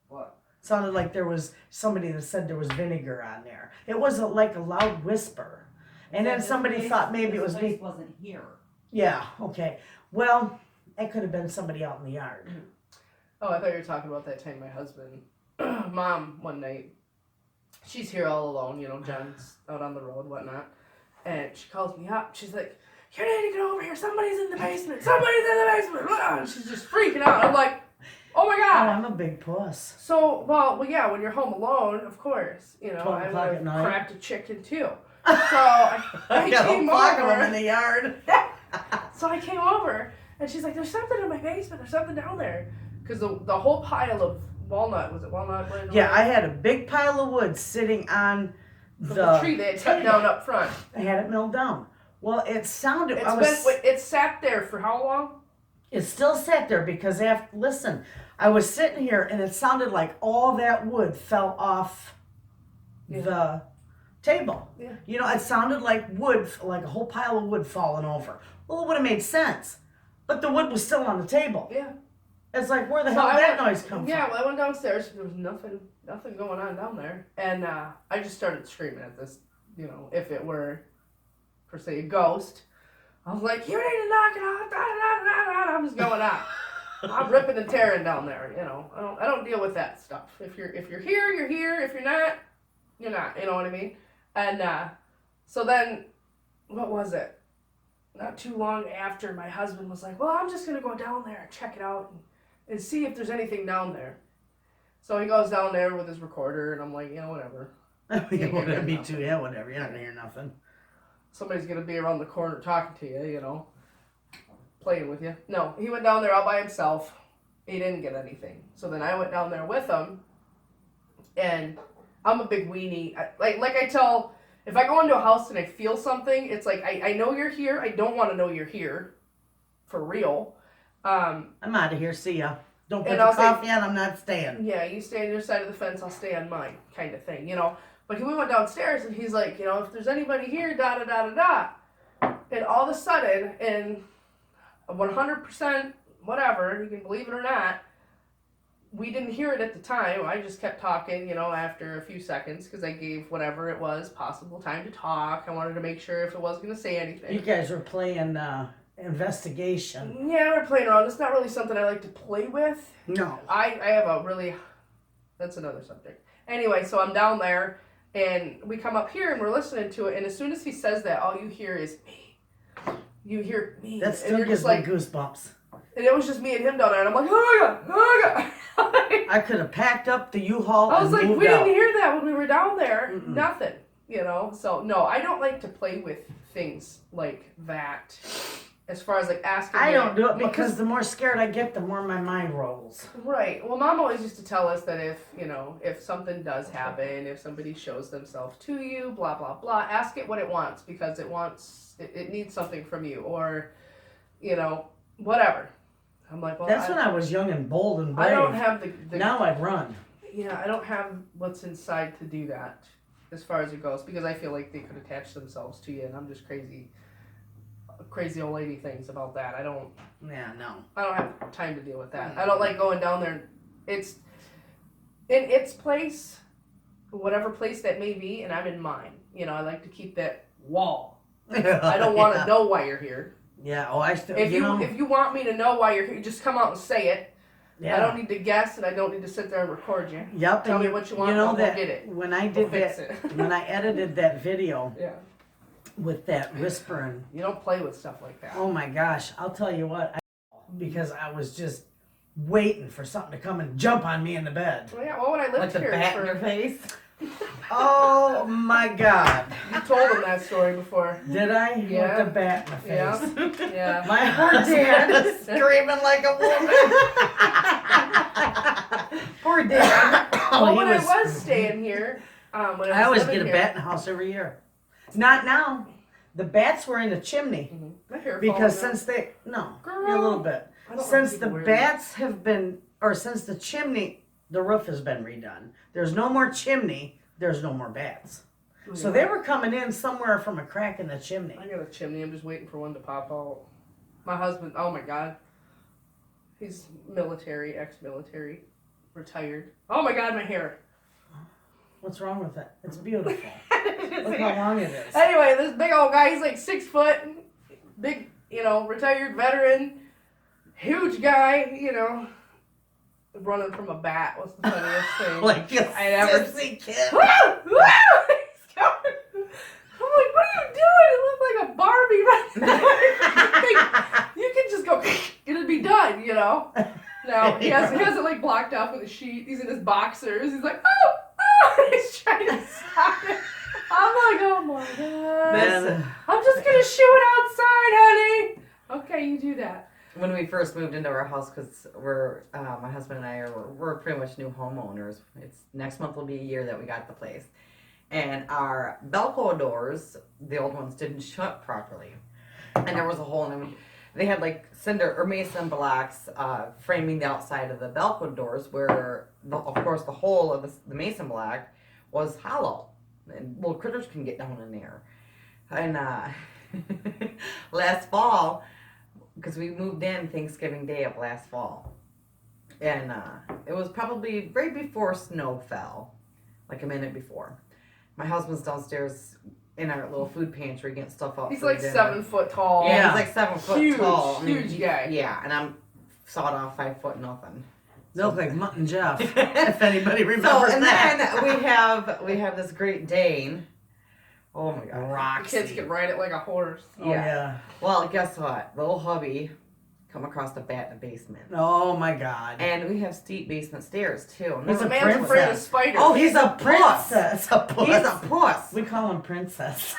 What? Sounded like there was somebody that said there was vinegar on there. It wasn't like a loud whisper. And then somebody thought maybe it was me. Wasn't here. Yeah, okay. Well, it could have been somebody out in the yard. Oh, I thought you were talking about that time my husband, mom, one night, she's here all alone, you know, John's out on the road, whatnot, and she calls me up. She's like, you need to get over here. Somebody's in the basement. Somebody's in the basement. And she's just freaking out. I'm like, oh my Oh, God. I'm a big puss. So, well, yeah, when you're home alone, of course, you know, 12 I o'clock would at have night. cracked a chicken too. So I got a came flock of them in over. the yard. So I came over, and she's like, there's something in my basement. There's something down there. Because the whole pile of walnut, was it walnut? What Yeah, I had a big pile of wood sitting on the tree they had cut down up front. I had it milled down. Well, it sounded. It sat there for how long? It still sat there because listen, I was sitting here and it sounded like all that wood fell off the table. Yeah. You know, it sounded like wood, like a whole pile of wood falling over. Well, it would have made sense, but the wood was still on the table. Yeah. It's like, where the So hell I did that went- noise come Yeah, from? well, I went downstairs. There was nothing going on down there, and I just started screaming at this. You know, if it were per se a ghost, I was like, "You need to knock it off!" Da, da, da, da. I'm just going on. I'm ripping and tearing down there. You know, I don't deal with that stuff. If you're here, you're here. If you're not, you're not. You know what I mean? And so then, what was it? Not too long after, my husband was like, "Well, I'm just gonna go down there and check it out and see if there's anything down there." So he goes down there with his recorder, and I'm like, you know, whatever. Whatever, me too. Yeah, whatever. You're not gonna hear nothing. Somebody's gonna be around the corner talking to you, you know, playing with you. No, he went down there all by himself. He didn't get anything. So then I went down there with him, and I'm a big weenie. Like I tell, if I go into a house and I feel something, it's like I know you're here. I don't want to know you're here, for real. I'm out of here. See ya. Don't put And your I'll say- coffee on, I'm not staying. Yeah, you stay on your side of the fence, I'll stay on mine, kind of thing, you know. But we went downstairs and he's like, you know, if there's anybody here, da da da da da. And all of a sudden, in 100% whatever, you can believe it or not, we didn't hear it at the time. I just kept talking, you know, after a few seconds because I gave whatever it was possible time to talk. I wanted to make sure if it wasn't going to say anything. You guys were playing investigation. Yeah, we're playing around. It's not really something I like to play with. No. I have a really, that's another subject. Anyway, so I'm down there and we come up here and we're listening to it. And as soon as he says that, all you hear is me. You hear me. That and still you're gives just me like, goosebumps. and it was just me and him down there. And I'm like, oh my God, oh my God. I could have packed up the U-Haul I was and like, moved we out. didn't hear that when we were down there. Mm-mm. Nothing, you know? So, no, I don't like to play with things like that. As far as like asking. I don't do it because the more scared I get, the more my mind rolls. Right. Well, Mom always used to tell us that if something does happen, if somebody shows themselves to you, blah, blah, blah, ask it what it wants because it needs something from you or, you know, whatever. I'm like, well, That's when I was young and bold and brave. I don't have the Now I'd run. Yeah, I don't have what's inside to do that as far as it goes because I feel like they could attach themselves to you and I'm just crazy old lady things about that. I don't have time to deal with that. I don't like going down there. It's in its place, whatever place that may be, and I'm in mine. You know, I like to keep that wall. I don't want to know why you're here. Yeah, I still, If you want me to know why you're here, just come out and say it. Yeah. I don't need to guess, and I don't need to sit there and record you. Yep. Tell me what you want, You know and that we'll get it. when I did We'll fix that, it. when I edited that video Yeah. with that whispering, You don't play with stuff like that. oh my gosh, I'll tell you what, because I was just waiting for something to come and jump on me in the bed. Well, yeah, well, when I lived Like the here bat for... in your face. Oh my God. You told him that story before. Did I? Yeah. With the bat in the face. Yeah. Yeah. My poor dad screaming like a woman. Poor dad. Well, he when I was staying here, when I always living get a here, bat in the house every year. Not now. The bats were in the chimney My hair because falling since they a Girl. little bit I don't since want the people wearing bats have been since the chimney the roof has been redone. There's no more chimney. There's no more bats. out. So they were coming in somewhere from a crack in the chimney. I got a chimney. I'm just waiting for one to pop out. My husband, oh my God. He's military, ex-military, retired. Oh my God, my hair. What's wrong with it? It's beautiful. Look how long it is. Anyway, this big old guy, he's like 6 foot, big, retired veteran, huge guy, running from a bat was the funniest thing. Like you I never sissy kid. Woo! Woo! He's coming. I'm like, what are you doing? It looked like a Barbie right You can just go, it'll be done, No, he has it like blocked off with a sheet. He's in his boxers. He's like, oh! He's trying to stop it. I'm like, oh my God. I'm just going to shoot it outside, honey. Okay, you do that. When we first moved into our house, because we're my husband and I we're pretty much new homeowners. It's next month will be a year that we got the place, and our balcony doors, the old ones, didn't shut properly, and there was a hole in them. They had like cinder or mason blocks framing the outside of the balcony doors, where of course the hole of the mason block was hollow, and little critters can get down in there. And last fall, because we moved in Thanksgiving Day of last fall, and it was probably right before snow fell, like a minute before. My husband's downstairs in our little food pantry getting stuff out. He's for like dinner. 7 foot tall. Yeah, he's like 7 foot Huge, tall. huge guy. Yeah, and I'm sawed off 5 foot nothing. They look like Mutt and Jeff, if anybody remembers and that. then we have this Great Dane. Oh my God, Roxy. Kids can ride it like a horse. Oh, yeah. Well, guess what? Little hubby come across the bat in the basement. Oh my God. And we have steep basement stairs too. And He's The a man's princess. afraid of spiders. Oh, He's a princess. A puss. He's a puss. We call him Princess.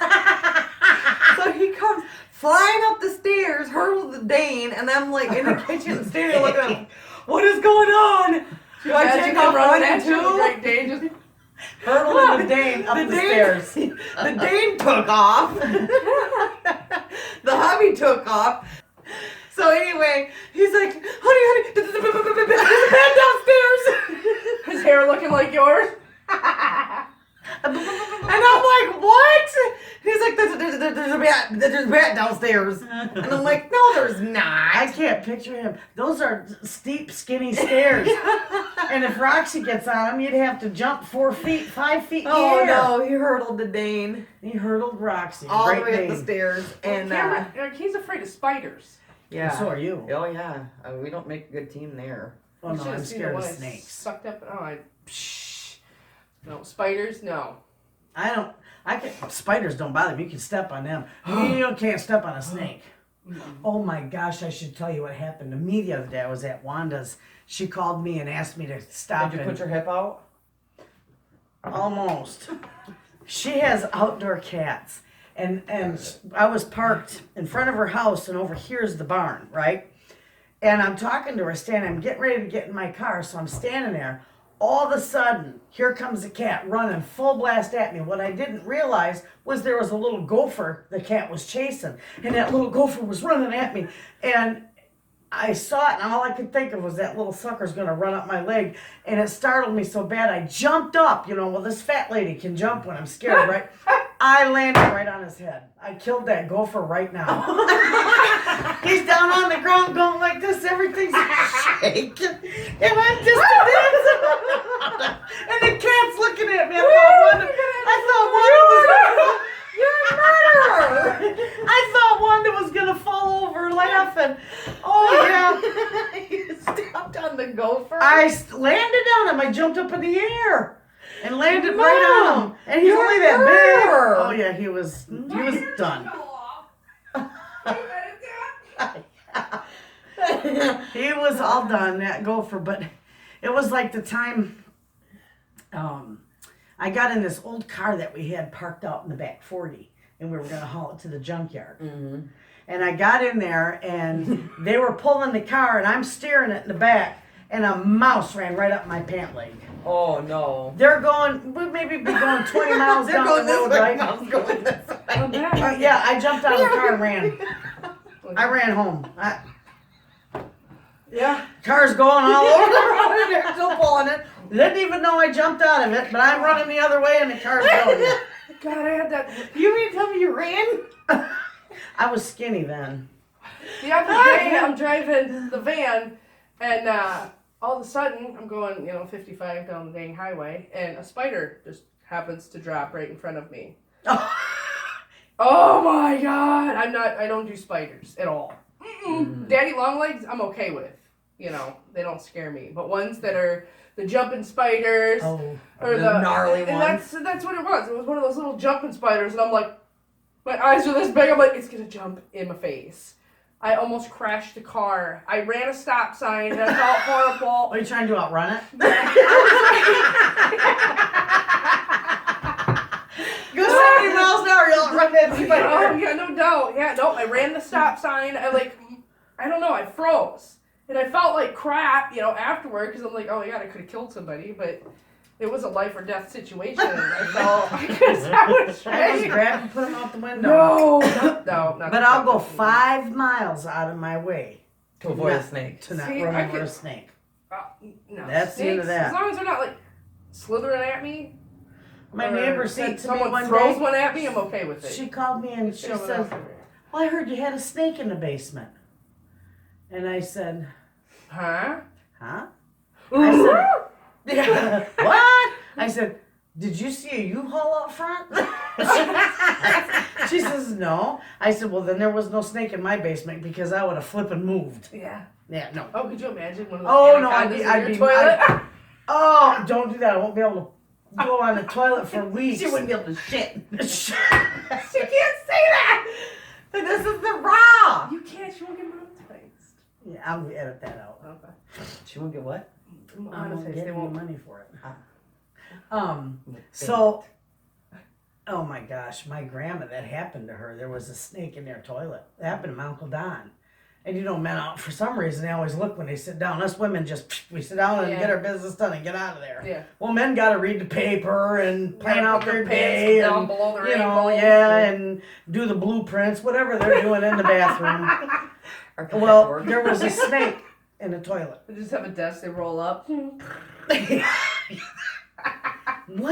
So he comes flying up the stairs, hurdles the Dane, and I'm like in the kitchen standing there looking at him. What is going on? Do I Imagine take him off running running at you, too? Great Dane, just Hurdling the Dane up the stairs. The Dane took off. The hubby took off. So anyway, he's like, honey, there's a bed downstairs. His hair looking like yours. And I'm like, what? He's like, there's a bat downstairs. And I'm like, no, there's not. I can't picture him. Those are steep, skinny stairs. And if Roxy gets on him, you'd have to jump 4 feet, 5 feet in the Oh air. no, he hurtled the Dane He hurdled Roxy. all the Great way up the Dane. stairs. And Cameron, he's afraid of spiders. yeah. And so are you. Oh yeah, we don't make a good team there. Oh You no, should have I'm seen scared the of one I snakes. Sucked up. No, spiders, no. Spiders don't bother me. You can step on them. You can't step on a snake. Oh my gosh, I should tell you what happened to me the other day. I was at Wanda's. She called me and asked me to stop. Did you put your hip out? Almost. She has outdoor cats. And I was parked in front of her house, and over here's the barn, right? And I'm talking to her, I'm getting ready to get in my car, so I'm standing there. All of a sudden, here comes a cat running full blast at me. What I didn't realize was there was a little gopher the cat was chasing. And that little gopher was running at me. And I saw it, and all I could think of was that little sucker's going to run up my leg. And it startled me so bad, I jumped up. Well, this fat lady can jump when I'm scared, right? I landed right on his head. I killed that gopher right now. He's down on the ground going like this. Everything's shaking. And I'm just a dancing. And the cat's looking at me. I thought Wanda was going to fall over laughing. Oh, yeah. You stepped on the gopher. I landed on him. I jumped up in the air. And landed right on him. And he's only that big. Oh yeah, he was done. He was all done, that gopher. But it was like the time I got in this old car that we had parked out in the back 40, and we were going to haul it to the junkyard. Mm-hmm. And I got in there, and they were pulling the car, and I'm steering it in the back, and a mouse ran right up my pant leg. Oh no. They're going, we'd maybe be going 20 miles They're down going the road, this way. right? Mom's going this way. Yeah, I jumped out of the car and ran. I ran home. Yeah, car's going all over the road, they're still pulling it. Didn't even know I jumped out of it, but I'm running the other way and the car's going. God, I had that. You mean to tell me you ran? I was skinny then. The other day, I'm driving the van, and all of a sudden, I'm going, 55 down the dang highway, and a spider just happens to drop right in front of me. Oh my God! I don't do spiders at all. Daddy longlegs, I'm okay with. They don't scare me. But ones that are the jumping spiders, or the gnarly and ones. That's what it was. It was one of those little jumping spiders, and I'm like, my eyes are this big. I'm like, it's gonna jump in my face. I almost crashed the car. I ran a stop sign, and I felt horrible. Are you trying to outrun it? Go 70 miles an hour, you'll run that spider. Oh, yeah, no doubt. Yeah, no, I ran the stop sign. I don't know, I froze. And I felt like crap, afterward, because I'm like, oh my God, I could have killed somebody, but it was a life or death situation. And I felt, because I was I just trying. grab and put him out the window. No, not But I'll go 5 miles out of my way To avoid a snake. to not See, run I over could- a snake. No, That's the end of snakes, that. As long as they're not, slithering at me. My or neighbor that said to me someone one throws day, one at me, I'm okay with it. she called me and she Shove it said, out there. well, I heard you had a snake in the basement. And I said, Huh? huh? I said, what? I said, did you see a U-Haul out front? She says, no. I said, well, then there was no snake in my basement because I would have flippin' moved. Yeah. Yeah, no. Oh, could you imagine one of those Oh, no, anacondas I'd in be- your toilet? Oh, don't do that. I won't be able to go on the toilet for weeks. She wouldn't be able to shit. She can't say that! This is the raw. You can't, she won't get monetized. Yeah, I'll edit that out. Okay. She won't get what? I won't Monetized, get they any won't. money for it. Ah. So, oh my gosh, my grandma, that happened to her. There was a snake in their toilet. That happened to my Uncle Don. And men out, for some reason, they always look when they sit down. Us women we sit down and Yeah. get our business done and get out of there. Yeah. Well, men got to read the paper and plan Gotta out put their pants day down and, below their you know, ankles yeah, and do the blueprints, whatever they're doing in the bathroom. architect Well, work. there was a snake in the toilet. They just have a desk they roll up. What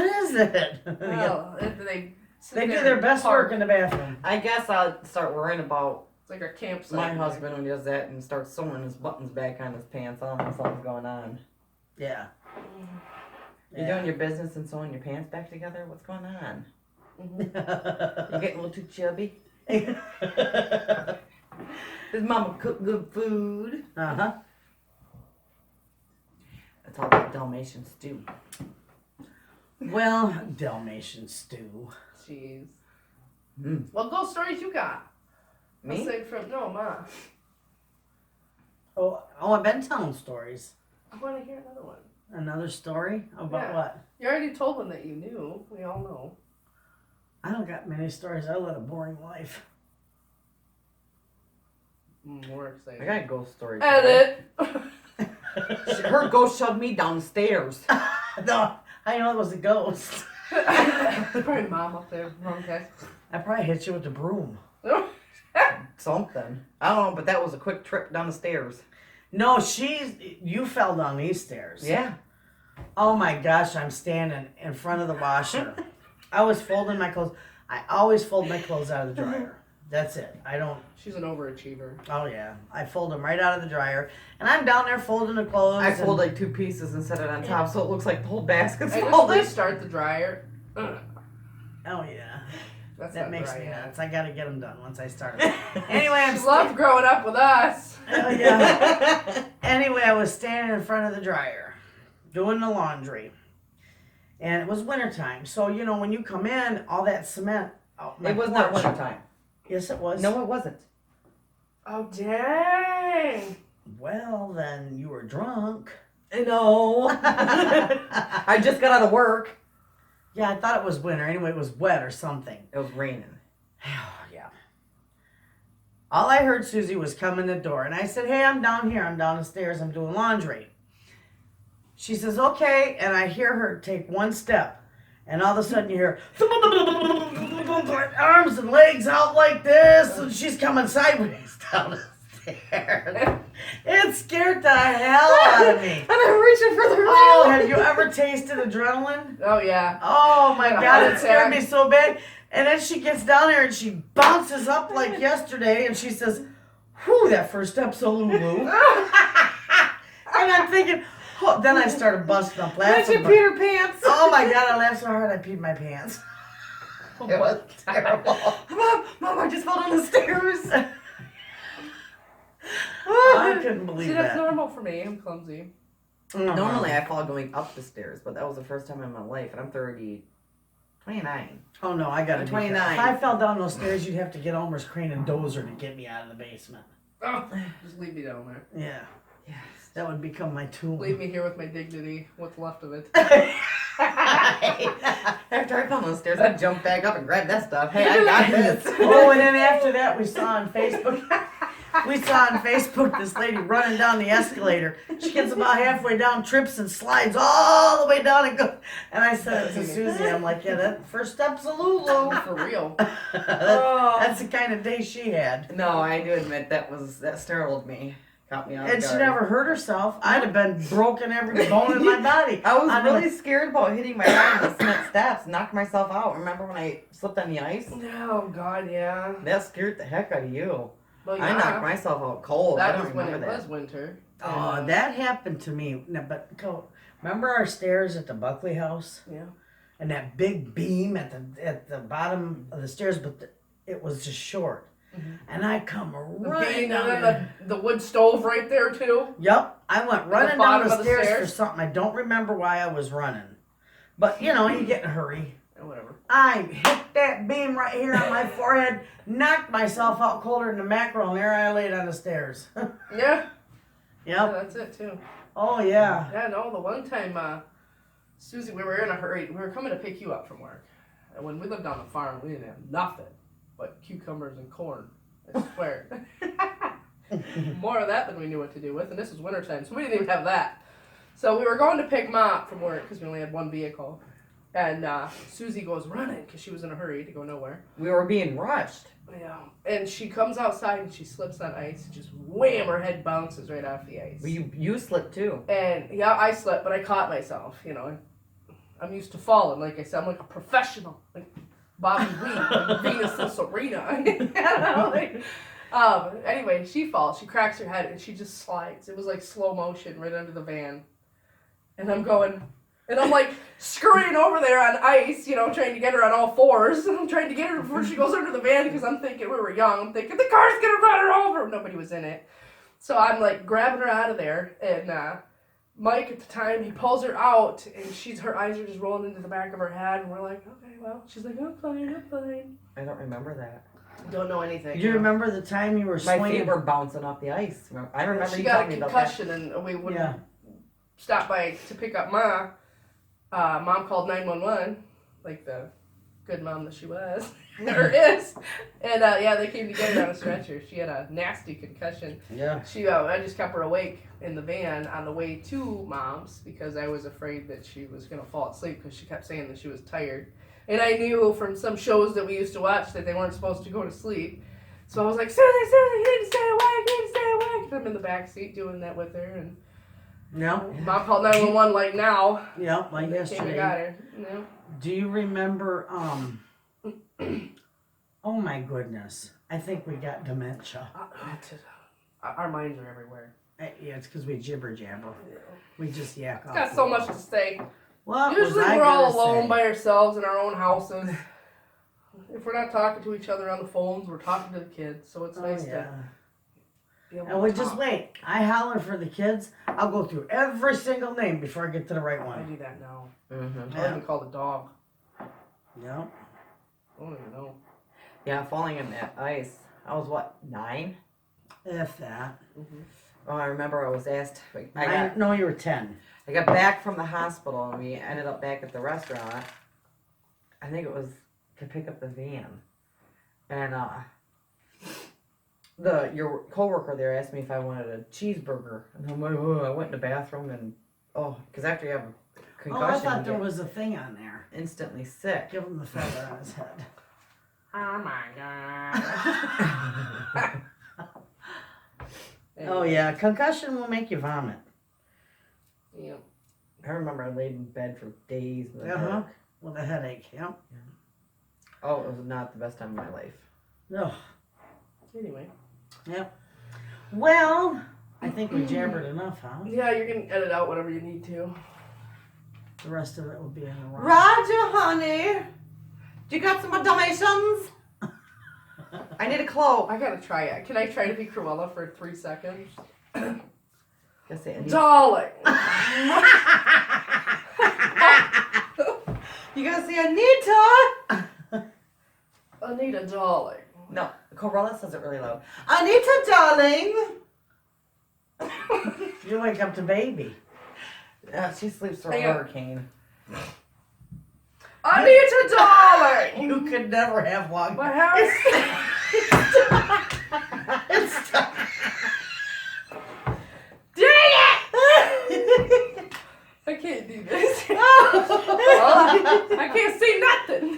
is it? Well, they They do their best work in the bathroom. I guess I'll start worrying about It's like a campsite. my husband when he does that and starts sewing his buttons back on his pants. I don't know something's going on. Yeah. You doing your business and sewing your pants back together? What's going on? You getting a little too chubby? Does mama cook good food? Uh-huh. It's all about Dalmatian stew. Well, Dalmatian stew. Jeez. Mm. What ghost stories you got? Me? Aside from Ma. Oh, I've been telling stories. I want to hear another one. Another story? About Yeah. what? You already told one that you knew. We all know. I don't got many stories. I led a boring life. More exciting. I got a ghost story. Edit. Her ghost shoved me downstairs. No, I know it was a ghost. Probably Mom up there. Wrong guy. I probably hit you with the broom. Something. I don't know, but that was a quick trip down the stairs. No, you fell down these stairs. Yeah. Oh my gosh, I'm standing in front of the washer. I was folding my clothes. I always fold my clothes out of the dryer. That's it. I don't. She's an overachiever. Oh yeah, I fold them right out of the dryer, and I'm down there folding the clothes. I fold like 2 pieces and set it on top so it looks like the whole basket's I just folded. restart the dryer. Oh yeah, That's that not makes dry me yet. nuts. I gotta get them done once I start. Anyway, I'm She loved growing up with us. Oh, yeah. Anyway, I was standing in front of the dryer doing the laundry. And it was wintertime. So, you know, when you come in, all that cement. Out my It was not porch. wintertime. Yes, it was. No, it wasn't. Oh, dang. Well, then you were drunk. No. I just got out of work. Yeah, I thought it was winter. Anyway, it was wet or something. It was raining. Yeah. All I heard, Susie, was come in the door. And I said, hey, I'm down here. I'm down the stairs. I'm doing laundry. She says, okay. And I hear her take one step. And all of a sudden you hear arms and legs out like this. And she's coming sideways down the stairs. It scared the hell out of me. And I'm reaching for the Oh, rail. have you ever tasted adrenaline? Oh, yeah. Oh my Got a God, heart it scared attack. me so bad. And then she gets down there and she bounces up like yesterday and she says, whew, that first step's so Lulu. And I'm thinking, oh, then I started busting up Did laughing. you pee her pants? Oh my God, I laughed so hard I peed my pants. It was terrible. Mom, I just fell down the stairs. I couldn't believe See, that's that. normal for me. I'm clumsy. Normally I fall going up the stairs, but that was the first time in my life, and I'm 29. Oh no, I gotta I'm be 29. careful. If I fell down those stairs, you'd have to get Elmer's crane and dozer to get me out of the basement. Oh, just leave me down there. Yeah, Yes. that would become my tomb. Leave me here with my dignity. What's left of it. After I fell down the stairs, I jumped back up and grabbed that stuff. Hey, I got this. Oh, and then after that, we saw on Facebook. We saw on Facebook this lady running down the escalator. She gets about halfway down, trips and slides all the way down and goes. And I said it to Susie. I'm like, yeah, that first step's a Lulu. For real. That's the kind of day she had. No, I do admit that startled me. Caught me off And she guard. never hurt herself. I'd have been broken every bone in my body. I was I'm really scared about hitting my head on the cement steps, knocked myself out. Remember when I slipped on the ice? Oh, God, yeah. That scared the heck out of you. Well, I yeah. knocked myself out cold. I That don't was when remember it that. was winter. Oh, that happened to me. No, but remember our stairs at the Buckley house? Yeah. And that big beam at the bottom of the stairs, but it was just short. Mm-hmm. And I come The running bean down and the, then the wood stove right there, too. Yep, I went running down bottom the of the stairs for stairs? something. I don't remember why I was running. But, you know, you get in a hurry. Whatever. I hit that beam right here on my forehead, knocked myself out colder than a mackerel, and there I laid on the stairs. Yeah. Yeah, Yep. that's it, too. Oh, yeah. Yeah, no, the one time, Susie, we were in a hurry. We were coming to pick you up from work. And when we lived on the farm, we didn't have nothing but cucumbers and corn. I swear. More of that than we knew what to do with. And this was wintertime, so we didn't even have that. So we were going to pick Ma up from work because we only had one vehicle. And Susie goes running because she was in a hurry to go nowhere. We were being rushed. Yeah. And she comes outside and she slips on ice and just wham, her head bounces right off the ice. Well, you slipped too. And yeah, I slipped, but I caught myself, you know. I'm used to falling, like I said. I'm like a professional, like Bobby Lee, like Venus and Serena. You know, like, anyway, she falls. She cracks her head and she just slides. It was like slow motion right under the van. And I'm going, and I'm like scurrying over there on ice, you know, trying to get her on all fours. And I'm trying to get her before she goes under the van because I'm thinking, we were young. I'm thinking, the car's going to run her over. Nobody was in it. So I'm like grabbing her out of there. And Mike at the time, he pulls her out. And her eyes are just rolling into the back of her head. And we're like, okay, well. She's like, I'm fine. I don't remember that. Don't know anything. Do you remember the time you were My swinging? feet were bouncing off the ice. I remember she you got telling a me about that. concussion and we wouldn't stop by to pick up Ma. Mom called 911, like the good mom that she was, or is. And they came to get her on a stretcher. She had a nasty concussion. Yeah. I just kept her awake in the van on the way to Mom's because I was afraid that she was going to fall asleep because she kept saying that she was tired. And I knew from some shows that we used to watch that they weren't supposed to go to sleep. So I was like, Susie, you need to stay awake, you need to stay awake. And I'm in the back seat doing that with her. And No. Mom called 911 like now. Yeah, like Came and yesterday. got her. No. Do you remember, oh my goodness. I think we got dementia. Our minds are everywhere. Yeah, it's because we jibber jabber. We just yak off. Got so much to say. What Usually was I we're all gonna alone say? by ourselves in our own houses. If we're not talking to each other on the phones, we're talking to the kids. So it's nice to be able And to we talk. just wait. I holler for the kids. I'll go through every single name before I get to the right I one. do that now. Mm-hmm. I even call the dog. Yeah. I don't even know. Yeah, falling in that ice. I was what, 9? If that. Mm-hmm. Oh, I remember I was asked. No, you were 10. I got back from the hospital and we ended up back at the restaurant. I think it was to pick up the van. And your coworker there asked me if I wanted a cheeseburger. And I'm like, oh, I went in the bathroom and because after you have a concussion, I thought you there get was a thing on there. instantly sick. Give him the feather on his head. Oh my god. Oh yeah, concussion will make you vomit. Yeah. I remember I laid in bed for days in the Uh-huh. dark. With a headache, yeah. Oh, it was not the best time of my life. No. Anyway. Yep. Well, I think we jabbered enough, huh? Yeah, you're gonna edit out whatever you need to. The rest of it will be in the wrong. Roger, honey. You got some donations? I need a cloak. I gotta try it. Can I try to be Cruella for 3 seconds? Yes, I need. Darling. You gotta say Anita. Anita, darling. No, Corella says it really loud. Anita, darling. You wake up to baby. She sleeps through a Hang on. hurricane. Anita, darling. You could never have long. My house. It's I can't do this. I can't say nothing.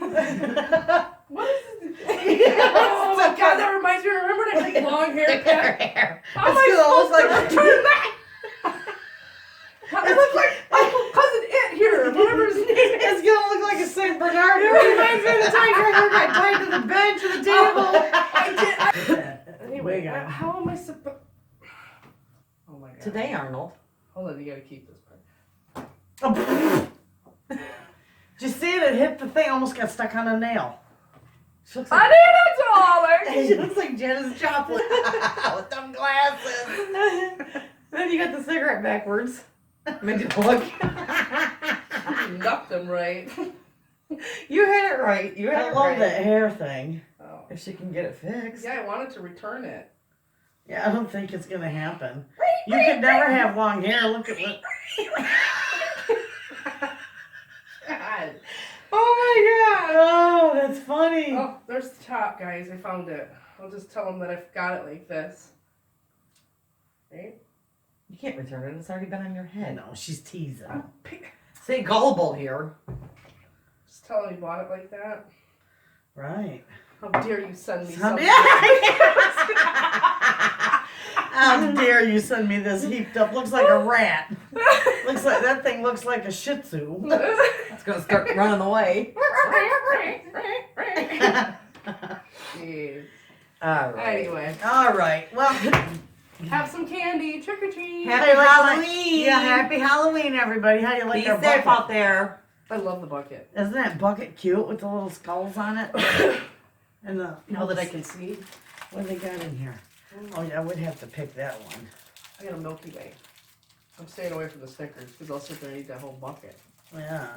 What is this? Oh my god, that reminds me. Remember that big long hair pat? How am I supposed to return that? I look like Uncle Cousin It here, whatever his name is. It's gonna look like a Saint Bernard. It reminds me of the time your hair got tied to the bench of the table. Anyway, how am I supposed? Oh my god. Today, Arnold. Hold on, you gotta keep this part. Did you see it? It hit the thing, almost got stuck on a nail. She looks like, Anita, darling. she looks like Janis Joplin with them glasses. Then you got the cigarette backwards. Made you look. You knocked them right. You had it right. You had I it love right. that hair thing. Oh. If she can get it fixed. Yeah, I wanted to return it. Yeah, I don't think it's gonna happen. You could never have long hair. Look at what. God. Oh my god. Oh, that's funny. Oh, there's the top, guys. I found it. I'll just tell them that I've got it like this. Right? You can't return it. It's already been on your head. No, she's teasing. Say gullible here. Just tell him you bought it like that. Right. How dare you send me something? How dare you send me this heaped up? Looks like a rat. Looks like that thing looks like a Shih Tzu. It's gonna start running away. Jeez. All right. Anyway, All right. Well, have some candy. Trick or treat. Happy Halloween. Yeah, happy Halloween, everybody. How do you like Be our safe bucket? out there. I love the bucket. Isn't that bucket cute with the little skulls on it? And the Now that I can see, what do they got in here? Oh yeah, I would have to pick that one. I got a Milky Way. I'm staying away from the Snickers because I'll sit there and eat that whole bucket. Yeah.